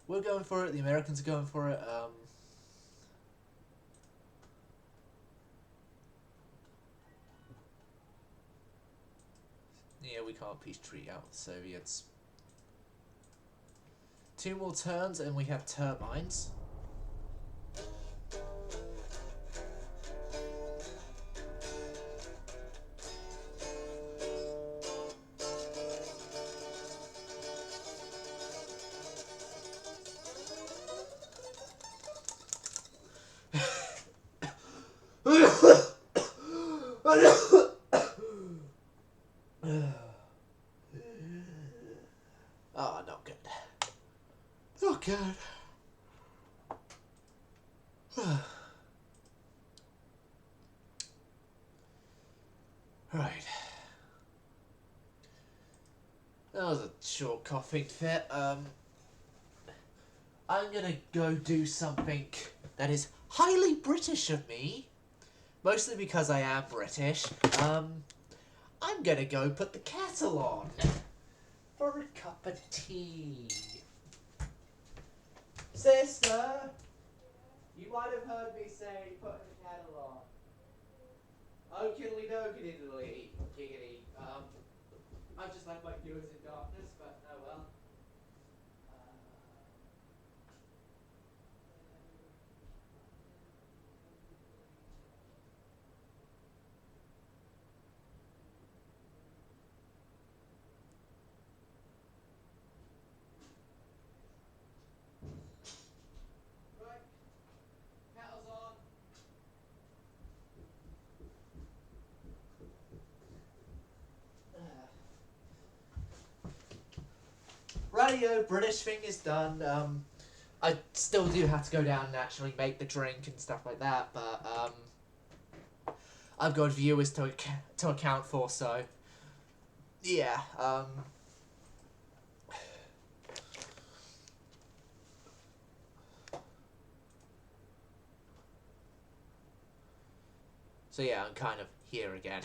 we're going for it, the Americans are going for it. Yeah, we can't peace treaty out with the Soviets. 2 more turns and we have turbines. Oh, not good. Not good. Right. That was a short coughing fit. I'm gonna go do something that is highly British of me mostly because I am British, I'm gonna go put the kettle on for a cup of tea. Sister, you might have heard me say putting the kettle on. Oh, kiddly dokiddly giggity. I've just left my viewers in darkness, but oh well. Right, kettle's on. Radio British thing is done. I still do have to go down and actually make the drink and stuff like that, but I've got viewers to account for, so yeah. So yeah, I'm kind of here again.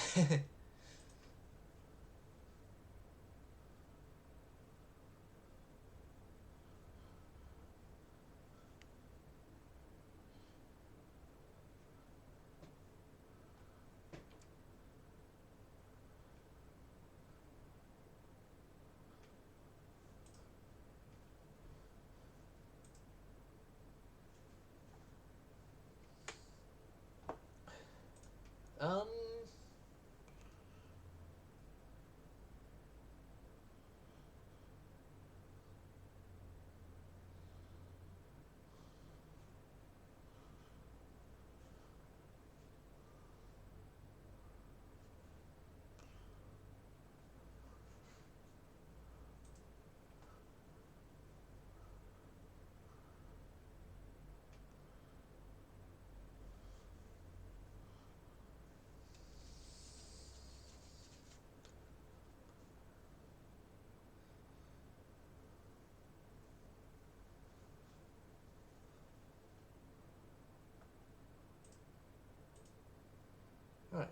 um. Right.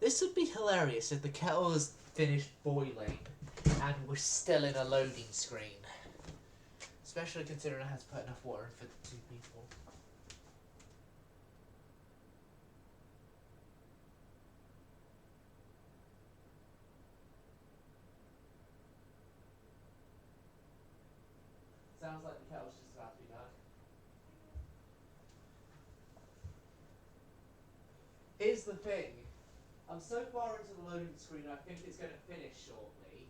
This would be hilarious if the kettle was finished boiling and we're still in a loading screen. Especially considering I had to put enough water in for 2 people. Sounds like the kettle's just about to be done. Here's the thing. I'm so far into the loading screen I think it's going to finish shortly.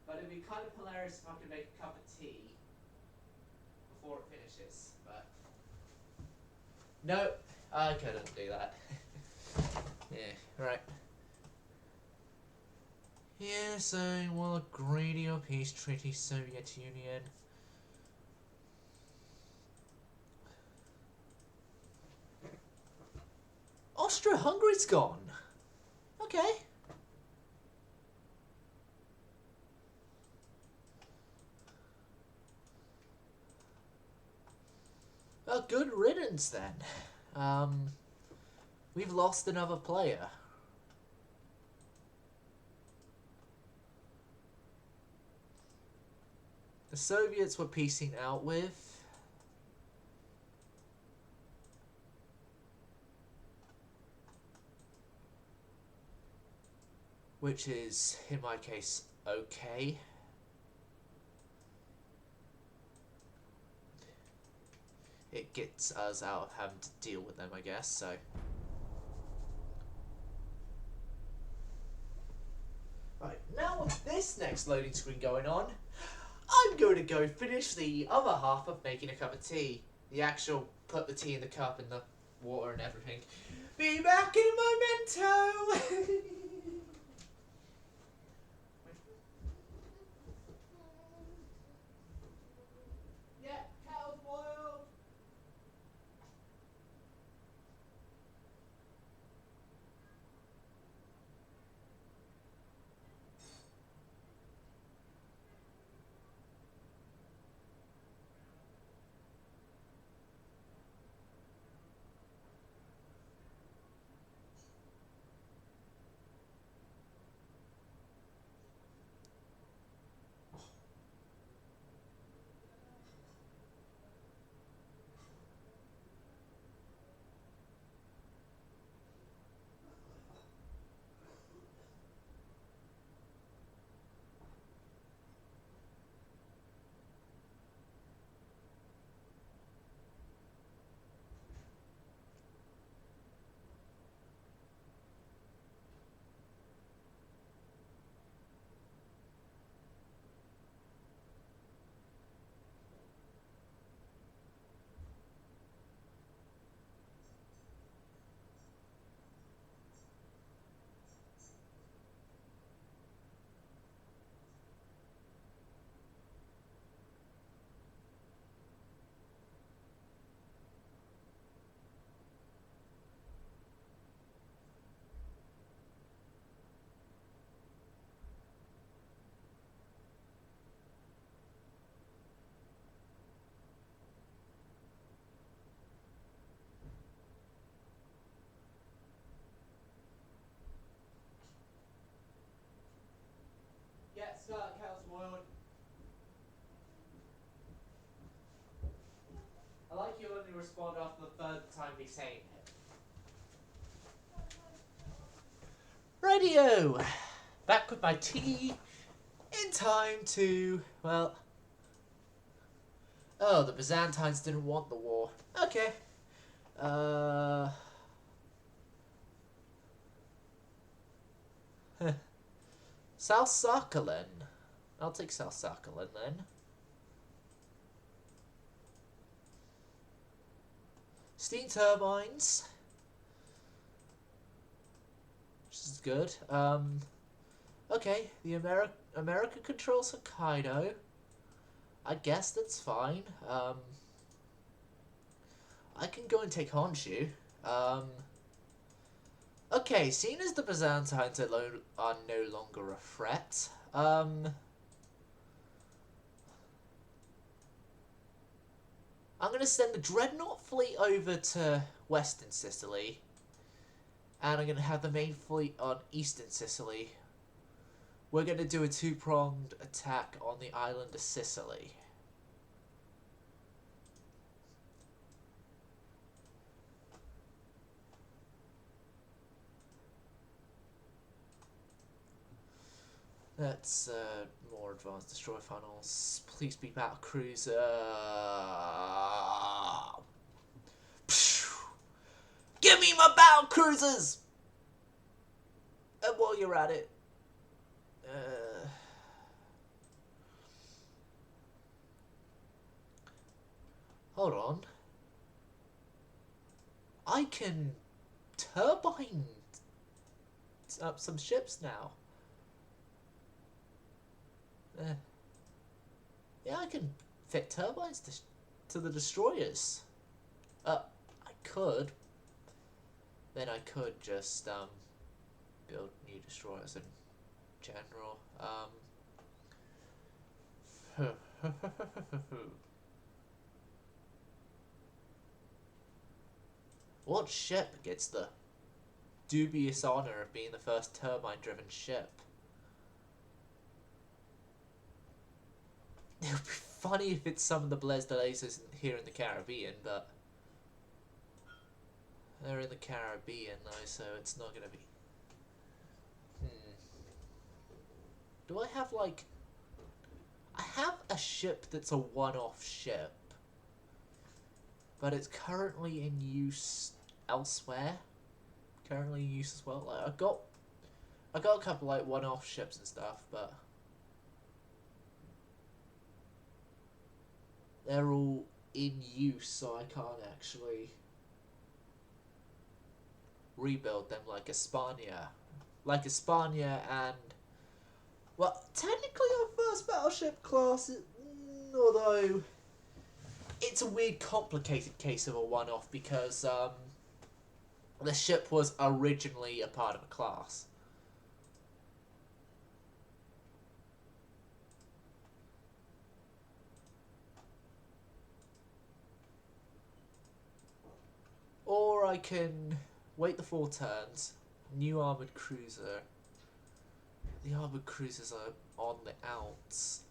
But it'd be kind of hilarious if I could make a cup of tea before it finishes. But no, I couldn't do that. Yeah, right. Yes, I will agree to your peace treaty, Soviet Union. Austria-Hungary's gone. Okay. Well, good riddance then. We've lost another player. The Soviets we're piecing out with. Which is, in my case, okay. It gets us out of having to deal with them, I guess, so. Right, now with this next loading screen going on, I'm going to go finish the other half of making a cup of tea. The actual put the tea in the cup and the water and everything. Be back in a momento! Yeah, kettle's boiled. be saying it. Radio! Back with my tea in time to, well... Oh, the Byzantines didn't want the war. Okay. South Sakhalin. I'll take South Sakhalin then. Steam turbines. Which is good. Okay, the America controls Hokkaido. I guess that's fine. I can go and take Honshu. Okay, seeing as the Byzantines are no longer a threat, I'm going to send the Dreadnought fleet over to Western Sicily, and I'm going to have the main fleet on Eastern Sicily. We're going to do a two-pronged attack on the island of Sicily. That's more advanced destroyer funnels. Please be battle cruiser. Give me my battle cruisers! And while you're at it, hold on. I can turbine up some ships now. Yeah, I can fit turbines to the destroyers. I could. Then I could just build new destroyers in general. What ship gets the dubious honor of being the first turbine-driven ship? It would be funny if it's some of the Blaise de Lasers here in the Caribbean, but they're in the Caribbean though, so it's not gonna be. Do I have like? I have a ship that's a one-off ship, but it's currently in use elsewhere. Currently in use as well. Like I got a couple like one-off ships and stuff, but they're all in use, so I can't actually rebuild them like Espana. Like Espana and... Well, technically our first battleship class, although it's a weird complicated case of a one-off because the ship was originally a part of a class. Or I can wait the 4 turns, new armoured cruiser. The armoured cruisers are on the outs.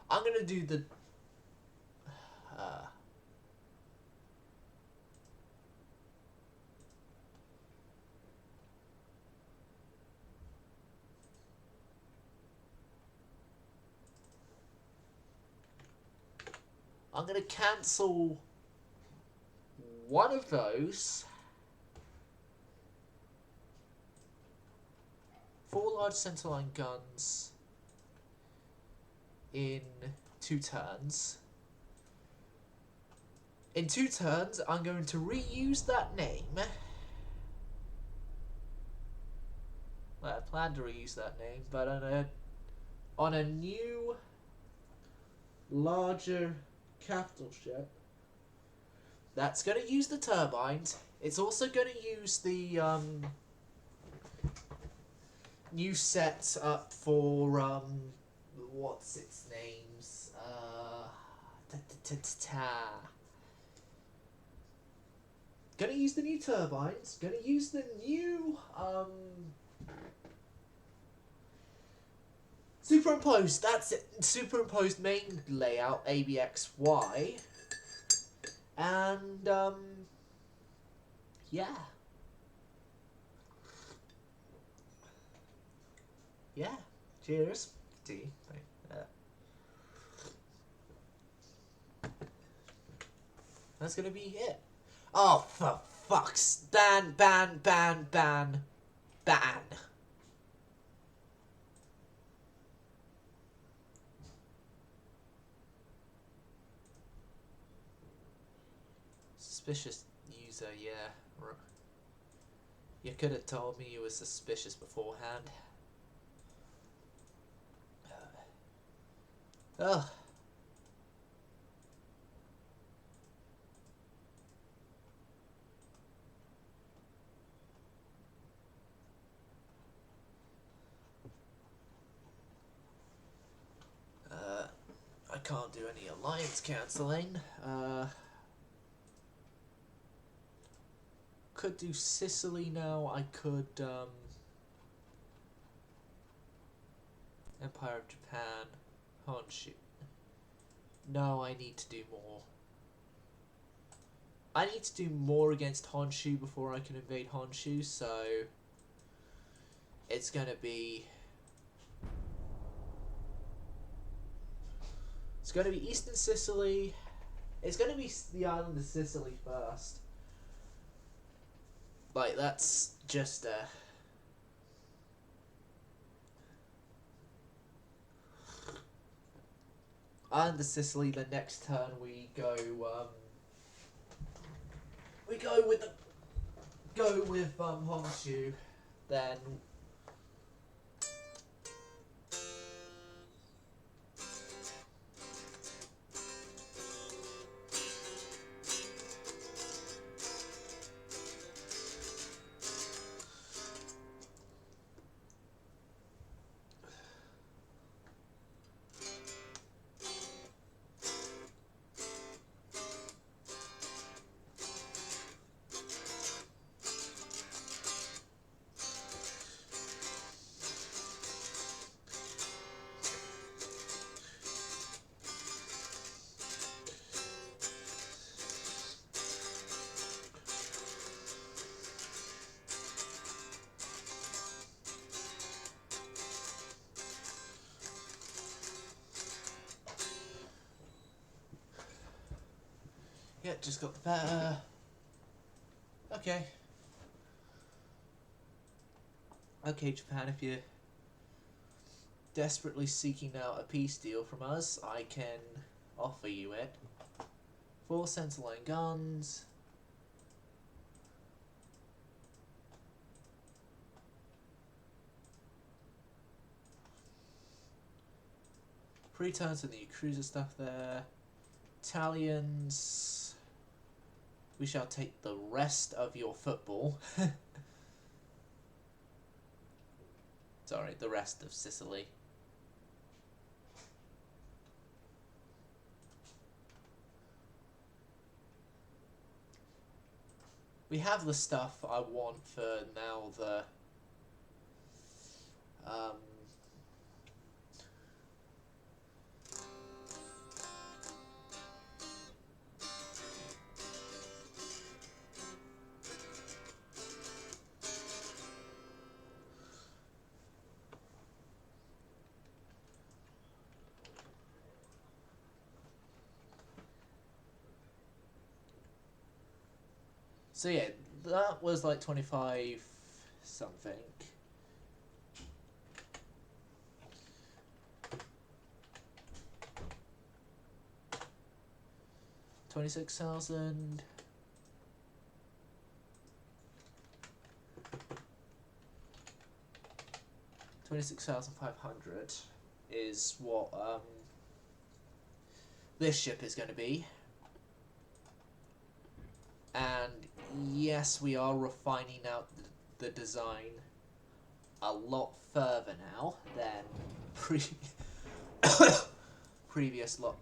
I'm gonna do the... I'm gonna cancel one of those. 4 large centerline guns in 2 turns. In 2 turns, I'm going to reuse that name. Well, I plan to reuse that name, but on a new, larger capital ship that's going to use the turbines. It's also going to use the new set up for what's its names? Gonna use the new turbines. Gonna use the new Superimposed, that's it. Superimposed main layout, ABXY. And, yeah. Yeah. Cheers. Tea. That's gonna be it. Oh, for fuck's... Ban. Suspicious user, yeah. You could have told me you were suspicious beforehand. Ugh. I can't do any alliance cancelling. Could do Sicily now. I could, Empire of Japan. Honshu. No, I need to do more. I need to do more against Honshu before I can invade Honshu, so it's gonna be... It's gonna be Eastern Sicily. It's gonna be the island of Sicily first. Like, that's just island of Sicily. The next turn we go with Honshu. Then yeah, just got the better. Okay. Okay, Japan, if you're desperately seeking out a peace deal from us, I can offer you it. 4 centre line guns. Pre-turns and the cruiser stuff there. Italians. We shall take the rest of your football. Sorry, the rest of Sicily. We have the stuff I want for now the... So yeah, that was like 25 something. $26,000. $26,500 is what this ship is going to be. And yes, we are refining out the design a lot further now than previous lot.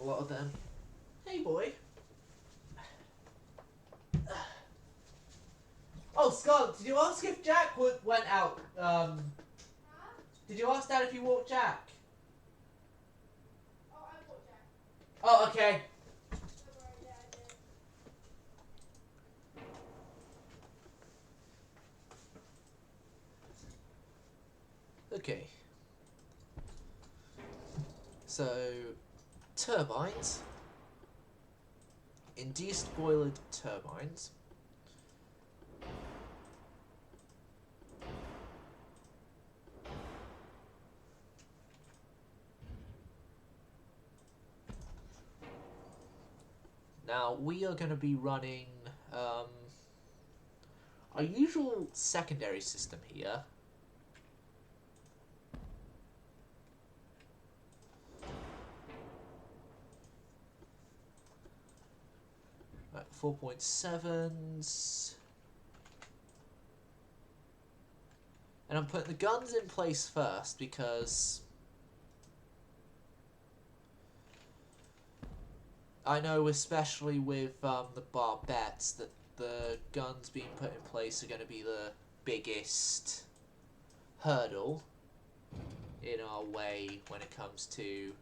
A lot of them. Hey, boy. Oh, Scarlett, did you ask if Jack went out? Did you ask Dad if he walked Jack? Oh, I walked Jack. Oh, okay. Don't worry, yeah, I did. Okay. So, turbines. Induced boilered turbines. Now, we are going to be running our usual secondary system here. Right, 4.7s. And I'm putting the guns in place first because I know, especially with the barbettes, that the guns being put in place are going to be the biggest hurdle in our way when it comes to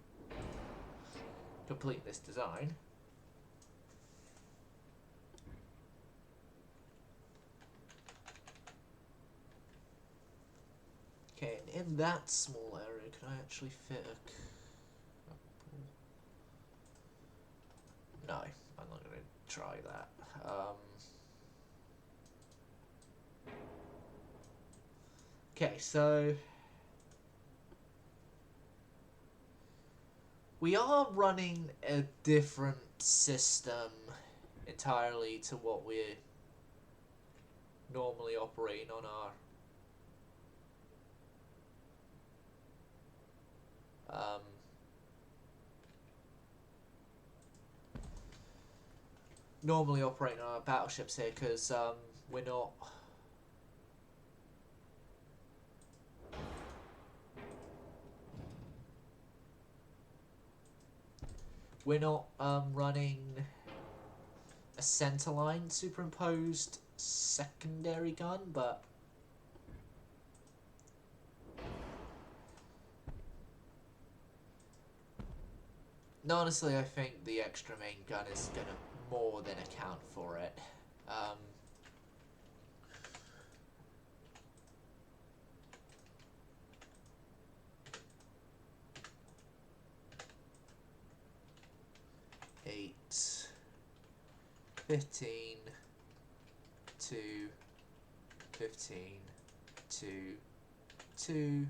completing this design. Okay, and in that small area, can I actually fit a... No, I'm not going to try that. Okay, so... we are running a different system entirely to what we're normally operating on our battleships here, because we're not running a centerline superimposed secondary gun, but honestly, I think the extra main gun is going to more than account for it. Eight, 15, 2, 15, 2, 2.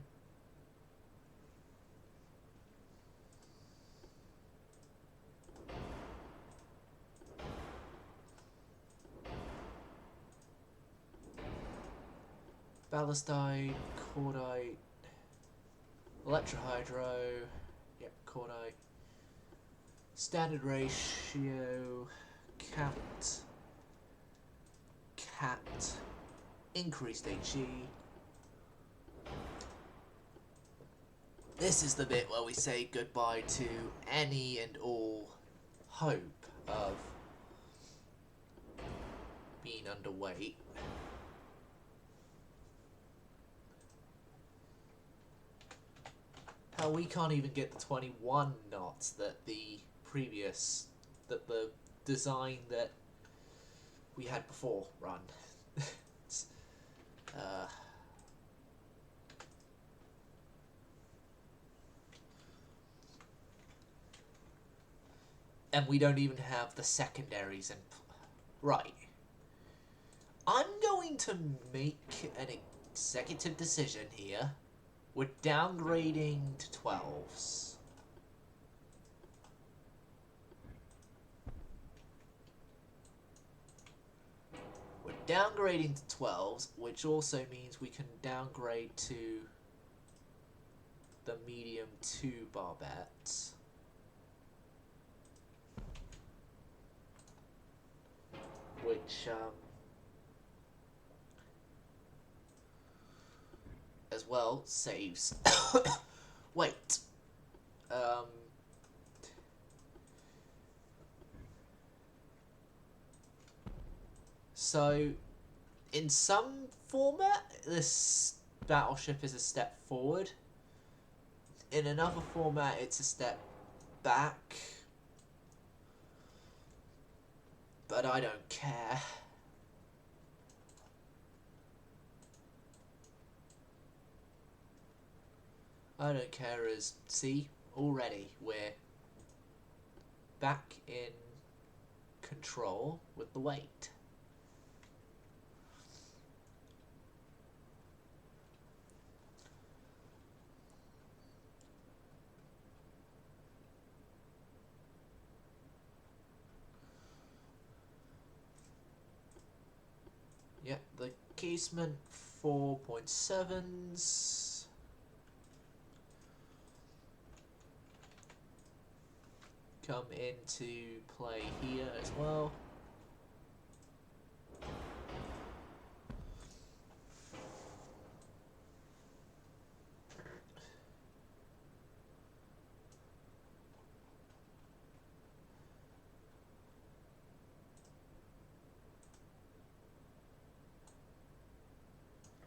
Ballistite, cordite, electrohydro, yep, cordite, standard ratio, capped, increased HE. This is the bit where we say goodbye to any and all hope of being underweight. Hell, we can't even get the 21 knots that the design that we had before run. And we don't even have the secondaries in. Right. I'm going to make an executive decision here. We're downgrading to 12s. We're downgrading to 12s, which also means we can downgrade to the medium 2 barbettes. Which, as well, saves... Wait. So, in some format, this battleship is a step forward In another format, it's a step back. But I don't care. I don't care as, see, already we're back in control with the weight. Yep, the casement 4.7s. Come into play here as well.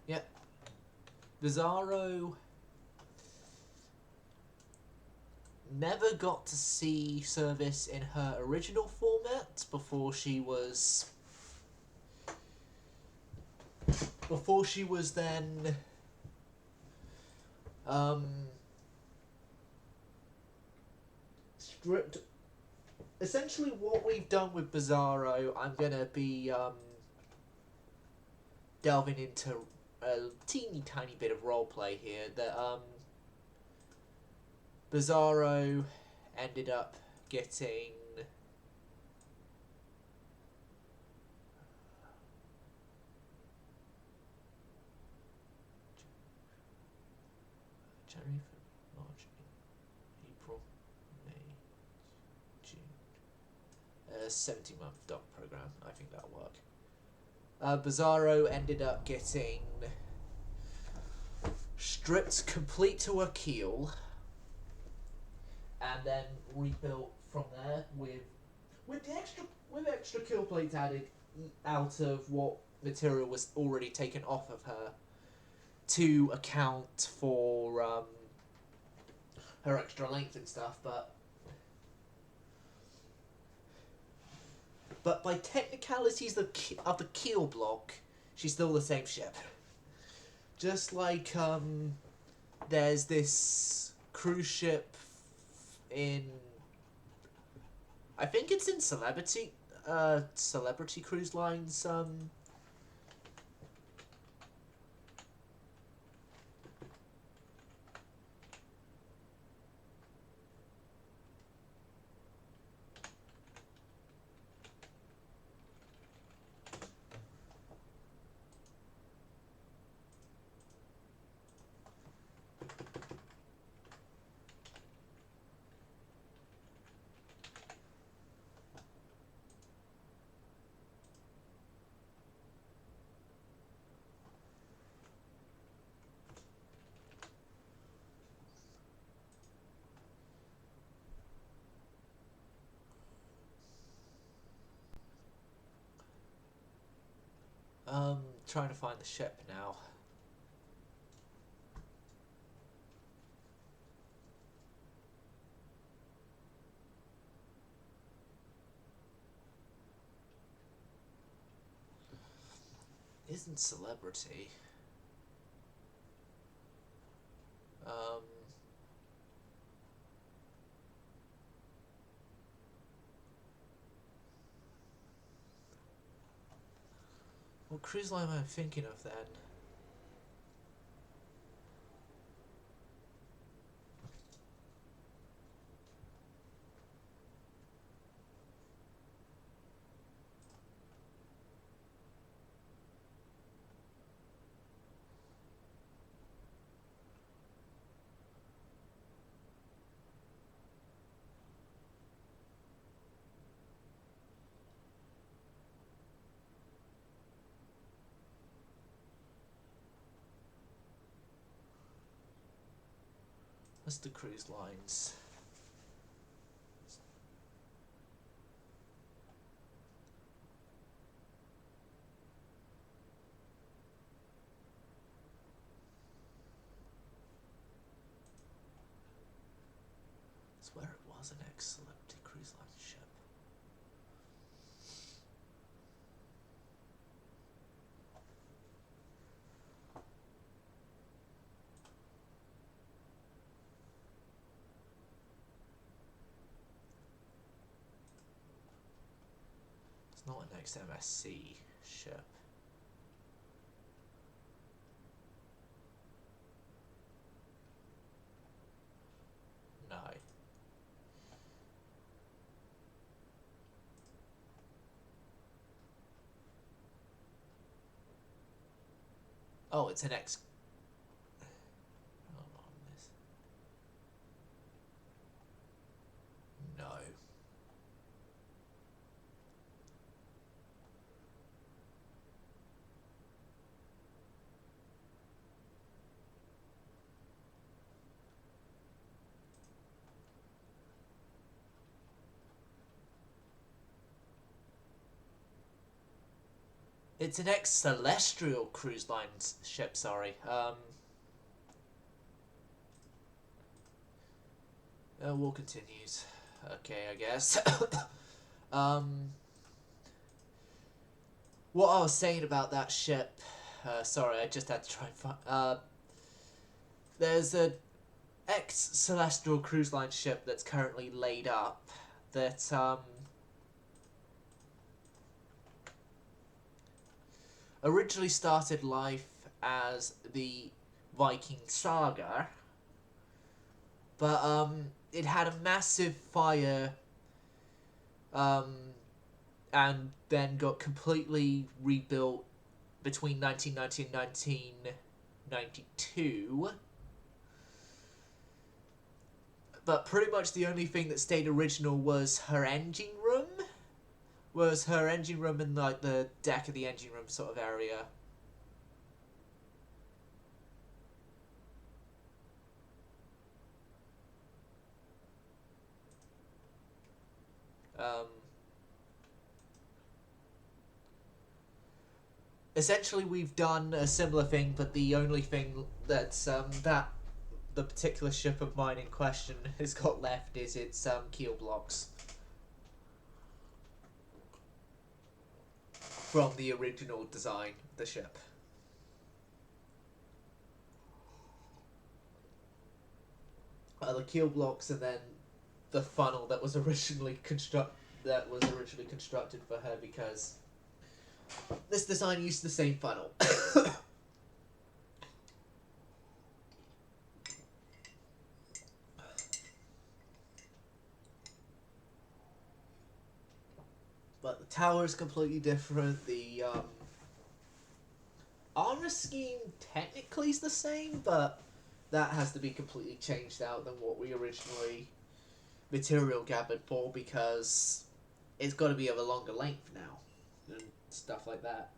Yep. Bizarro never got to see service in her original format before she was then stripped. Essentially what we've done with Bizarro, I'm gonna be delving into a teeny tiny bit of roleplay here. That Bizarro ended up getting January, March, April, May, June. 70-month doc program. I think that'll work. Bizarro ended up getting stripped complete to a keel, and then rebuilt from there with extra kill plates added out of what material was already taken off of her to account for her extra length and stuff, but by technicalities of the keel block, she's still the same ship. Just like there's this cruise ship in, I think it's in Celebrity Cruise Lines trying to find the ship now. Isn't Celebrity. What cruise line am I thinking of then? What's the cruise lines? swear it was an ex-Celebrity Cruise Line ship. It's not an ex-MSC ship. No. Oh, it's an ex... Hold on this. No. It's an ex-Celestial Cruise Line ship, sorry. War continues. Okay, I guess. What I was saying about that ship... sorry, I just had to try and find... there's a ex-Celestial Cruise Line ship that's currently laid up that, originally started life as the Viking Saga, but it had a massive fire, and then got completely rebuilt between 1990 and 1992. But pretty much the only thing that stayed original was her engine room. In like the deck of the engine room sort of area. Essentially, we've done a similar thing, but the only thing that's that the particular ship of mine in question has got left is its keel blocks from the original design of the ship. The keel blocks, and then the funnel that was originally constructed for her, because this design used the same funnel. But the tower is completely different. The armor scheme technically is the same, but that has to be completely changed out than what we originally material gathered for, because it's got to be of a longer length now and stuff like that.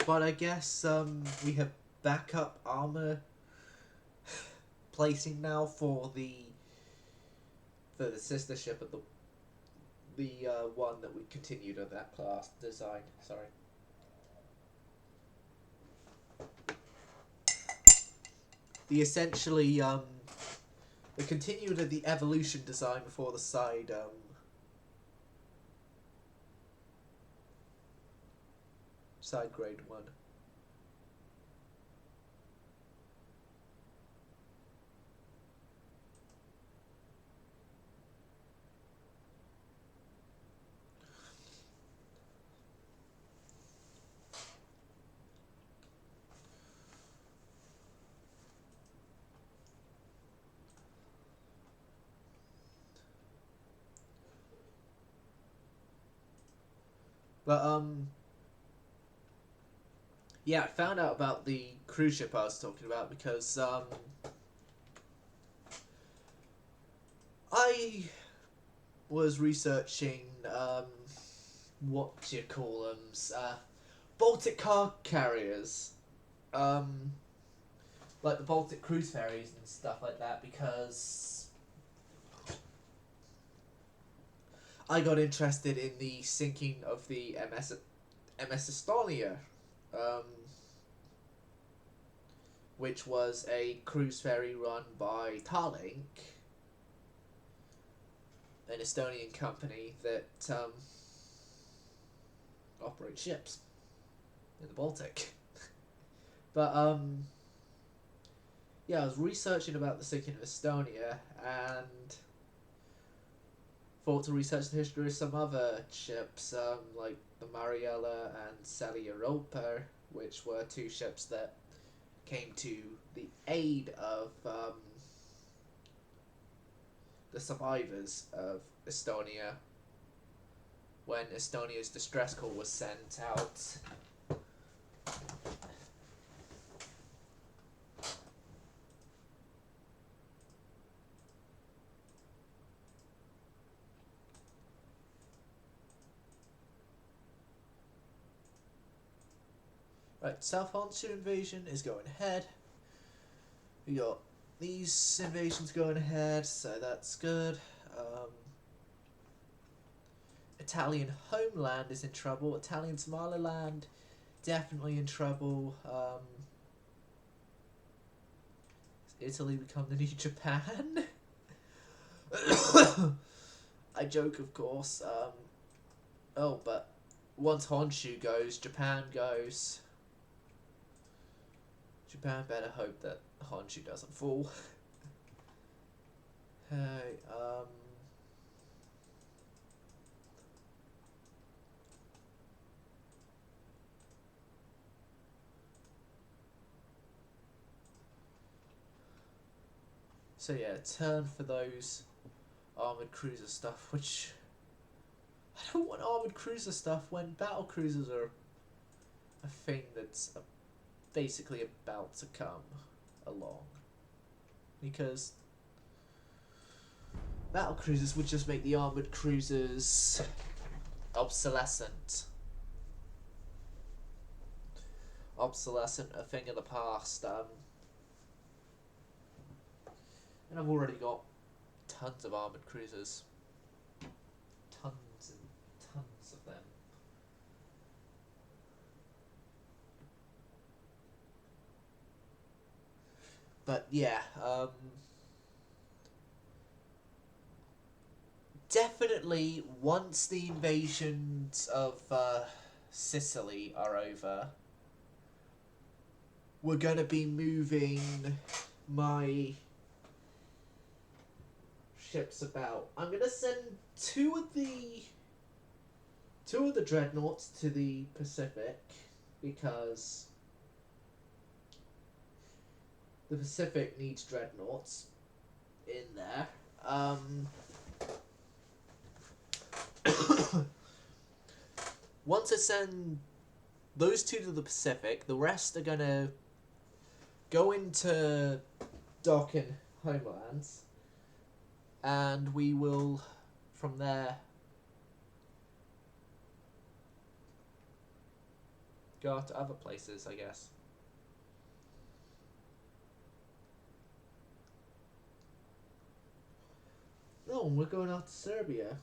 But I guess we have backup armor placing now for the sister ship of the one that we continued of that class design. Sorry. The essentially the continued of the evolution design for the side side grade one. But yeah, I found out about the cruise ship I was talking about because I was researching what do you call them? Baltic car carriers, like the Baltic cruise ferries and stuff like that, because I got interested in the sinking of the MS Estonia. which was a cruise ferry run by Tallink, an Estonian company that operates ships in the Baltic. But yeah, I was researching about the sinking of Estonia and thought to research the history of some other ships, like the Mariella and Sally Europa, which were two ships that came to the aid of the survivors of Estonia when Estonia's distress call was sent out. Right, South Honshu invasion is going ahead. We got these invasions going ahead, so that's good. Italian homeland is in trouble. Italian Somaliland definitely in trouble. Italy become the new Japan? I joke, of course. Oh, but once Honshu goes, Japan goes. Japan better hope that Honshu doesn't fall. Hey, so yeah, turn for those armoured cruiser stuff, which I don't want armoured cruiser stuff when battle cruisers are a thing that's basically about to come along. Because battle cruisers would just make the armoured cruisers obsolescent. Obsolescent, a thing of the past. And I've already got tons of armoured cruisers. Tons and tons of them. But yeah, definitely once the invasions of Sicily are over, we're going to be moving my ships about. I'm going to send two of the Dreadnoughts to the Pacific because the Pacific needs Dreadnoughts in there. Once I send those two to the Pacific, the rest are gonna go into docking homelands, and we will, from there, go out to other places, I guess. No, we're going out to Serbia.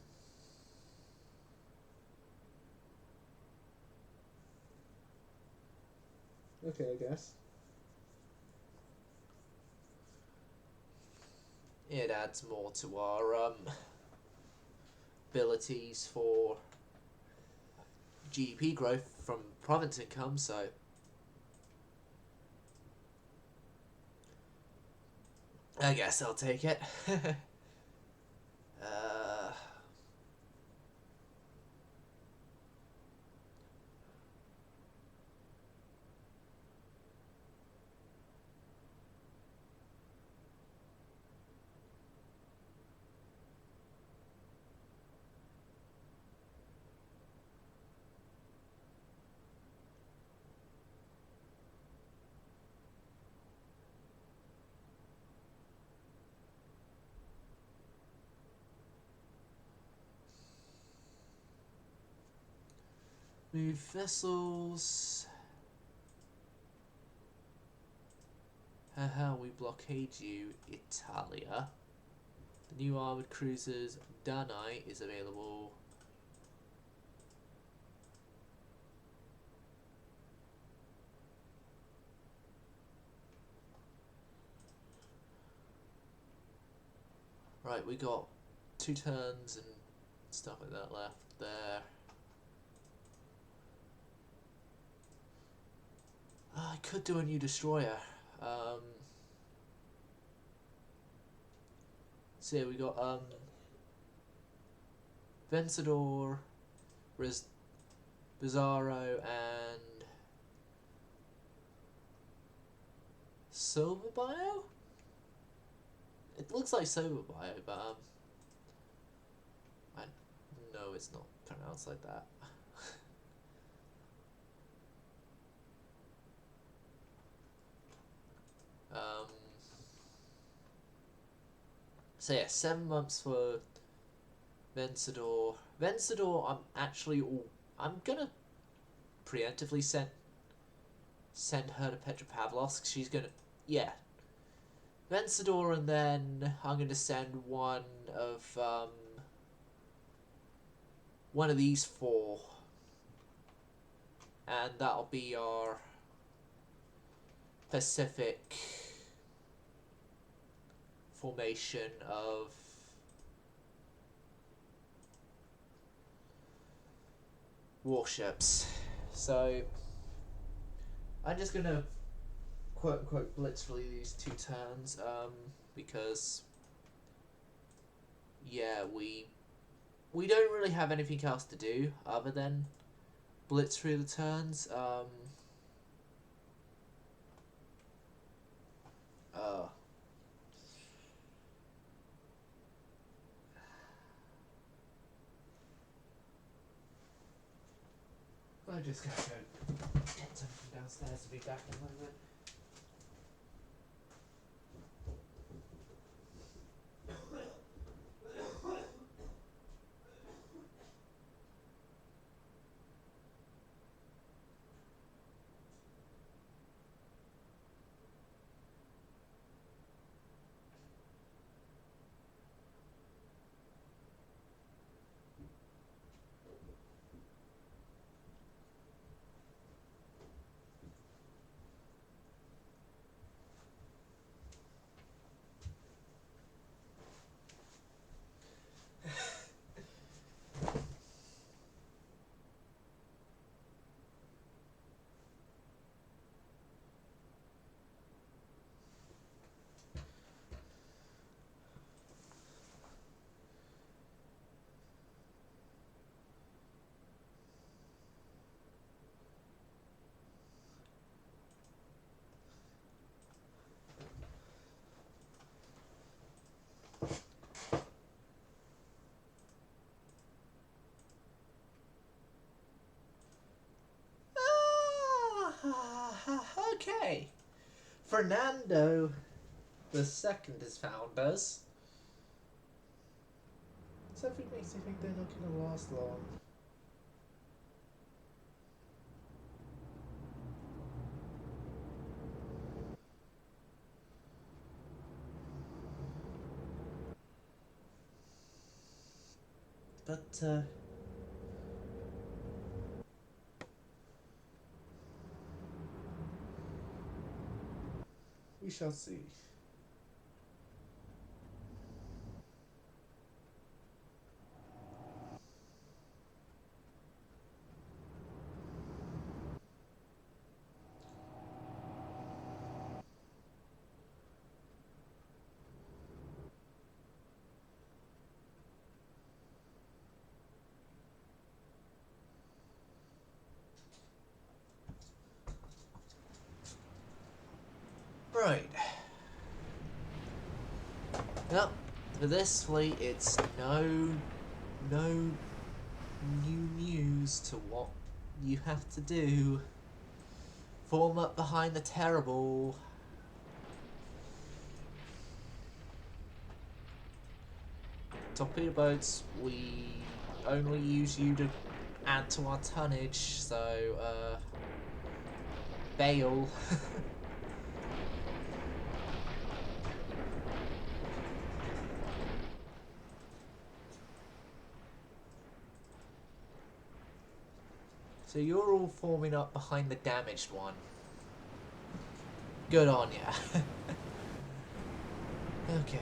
Okay, I guess. It adds more to our abilities for GDP growth from province income, so I guess I'll take it. Move vessels. Haha, we blockade you, Italia. The new armoured cruisers Danai is available. Right, we got 2 turns and stuff like that left there. I could do a new destroyer. So yeah, we got Vencedor, Bizarro, and Silver Bio? It looks like Silver Bio, but I know it's not pronounced like that. So yeah, 7 months for Vencedor. Vencedor, I'm gonna preemptively send her to Petropavlovsk. She's gonna, yeah, Vencedor, and then I'm gonna send one of these 4, and that'll be our Pacific formation of warships. So I'm just gonna quote unquote blitzfully these 2 turns, because yeah, we don't really have anything else to do other than blitz through the turns. I just gotta go get something downstairs to be back in a moment. Okay. Fernando the Second has found us. Something makes me think they're not going to last long. But, we shall see. Right. Well, for this fleet, it's no new news to what you have to do. Form up behind the terrible. Torpedo boats, we only use you to add to our tonnage, so, bail. So you're all forming up behind the damaged one. Good on ya. Okay.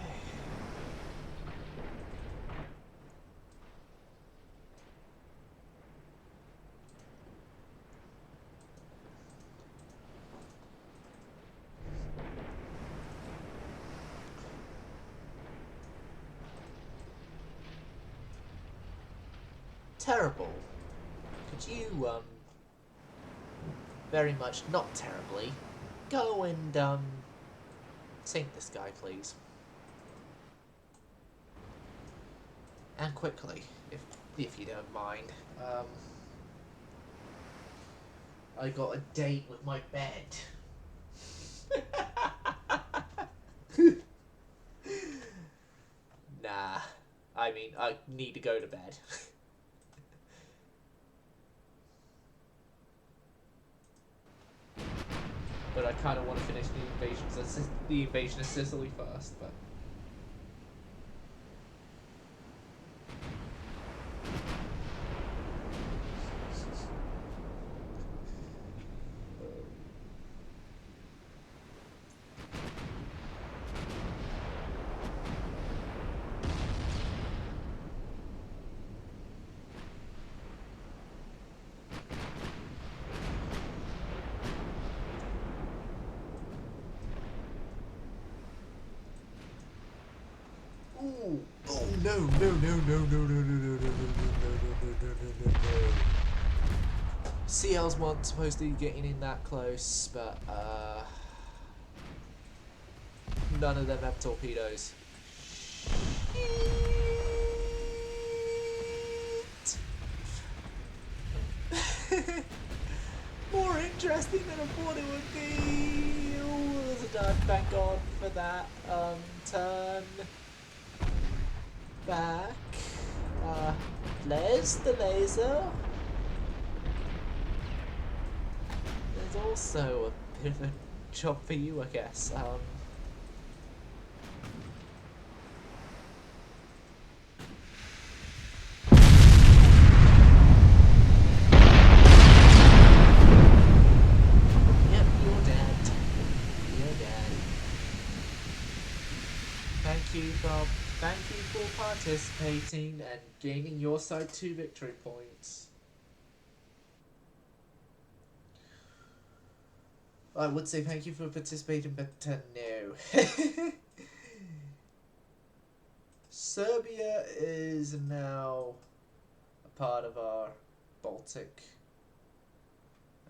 terrible. Could you, very much not terribly, go and, sink this guy, please? And quickly, if you don't mind. I got a date with my bed. Nah, I mean, I need to go to bed. But I kind of want to finish the invasion of Sicily first, but... Ooh. Oh no, no, no, no, no, no, no, no, no, no, no, no. CLs weren't supposed to be getting in that close, but none of them have torpedoes. More interesting than I thought it would be. Oh, there's a dud. Thank God for that. Turn back. There's the laser. There's also a bit of a job for you, I guess. Yep, you're dead. You're dead. Thank you for participating and gaining your side 2 victory points. I would say thank you for participating, but no. Serbia is now a part of our Baltic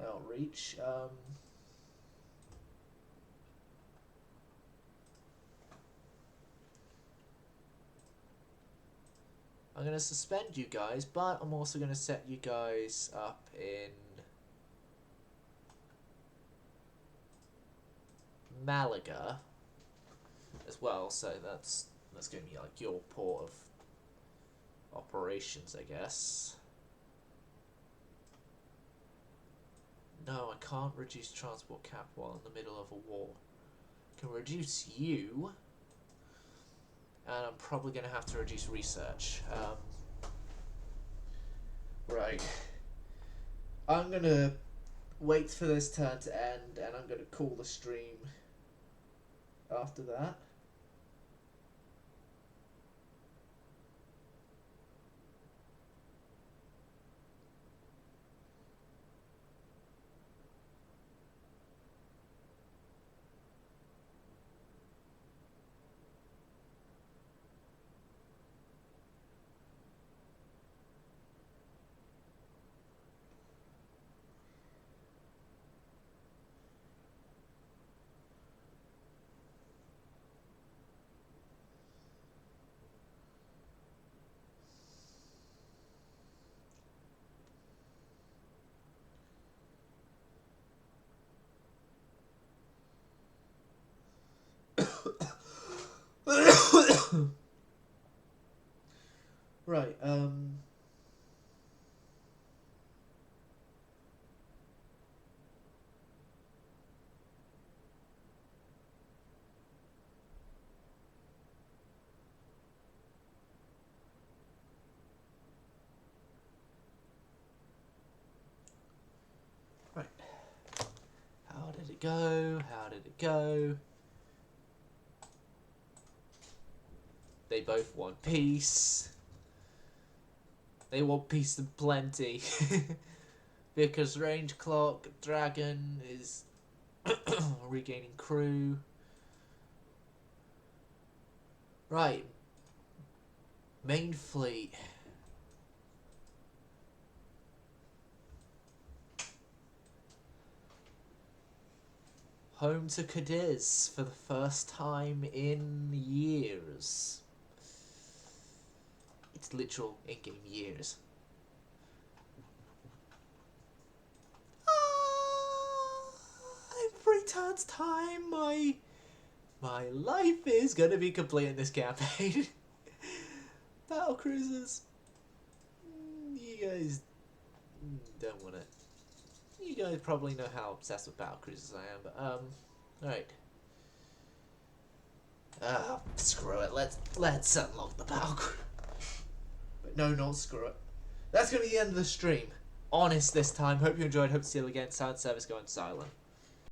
outreach. I'm going to suspend you guys, but I'm also going to set you guys up in Malaga as well, so that's going to be like your port of operations, I guess. No, I can't reduce transport cap while in the middle of a war. I can reduce you, and I'm probably going to have to reduce research. Right. I'm going to wait for this turn to end, and I'm going to call the stream after that. Right, Right. How did it go? How did it go? They both want peace. They want peace and plenty. Because range clock, dragon is regaining crew. Right. Main fleet. home to Cadiz for the first time in years. It's literal in-game years. In 3 turns time, my life is gonna be complete in this campaign. Battle cruisers. You guys don't want it. You guys probably know how obsessed with battle cruisers I am, but alright. Screw it. Let's unlock the battle cruiser. But no, not screw it. That's gonna be the end of the stream. Honest this time. Hope you enjoyed. Hope to see you again. Sound service going silent.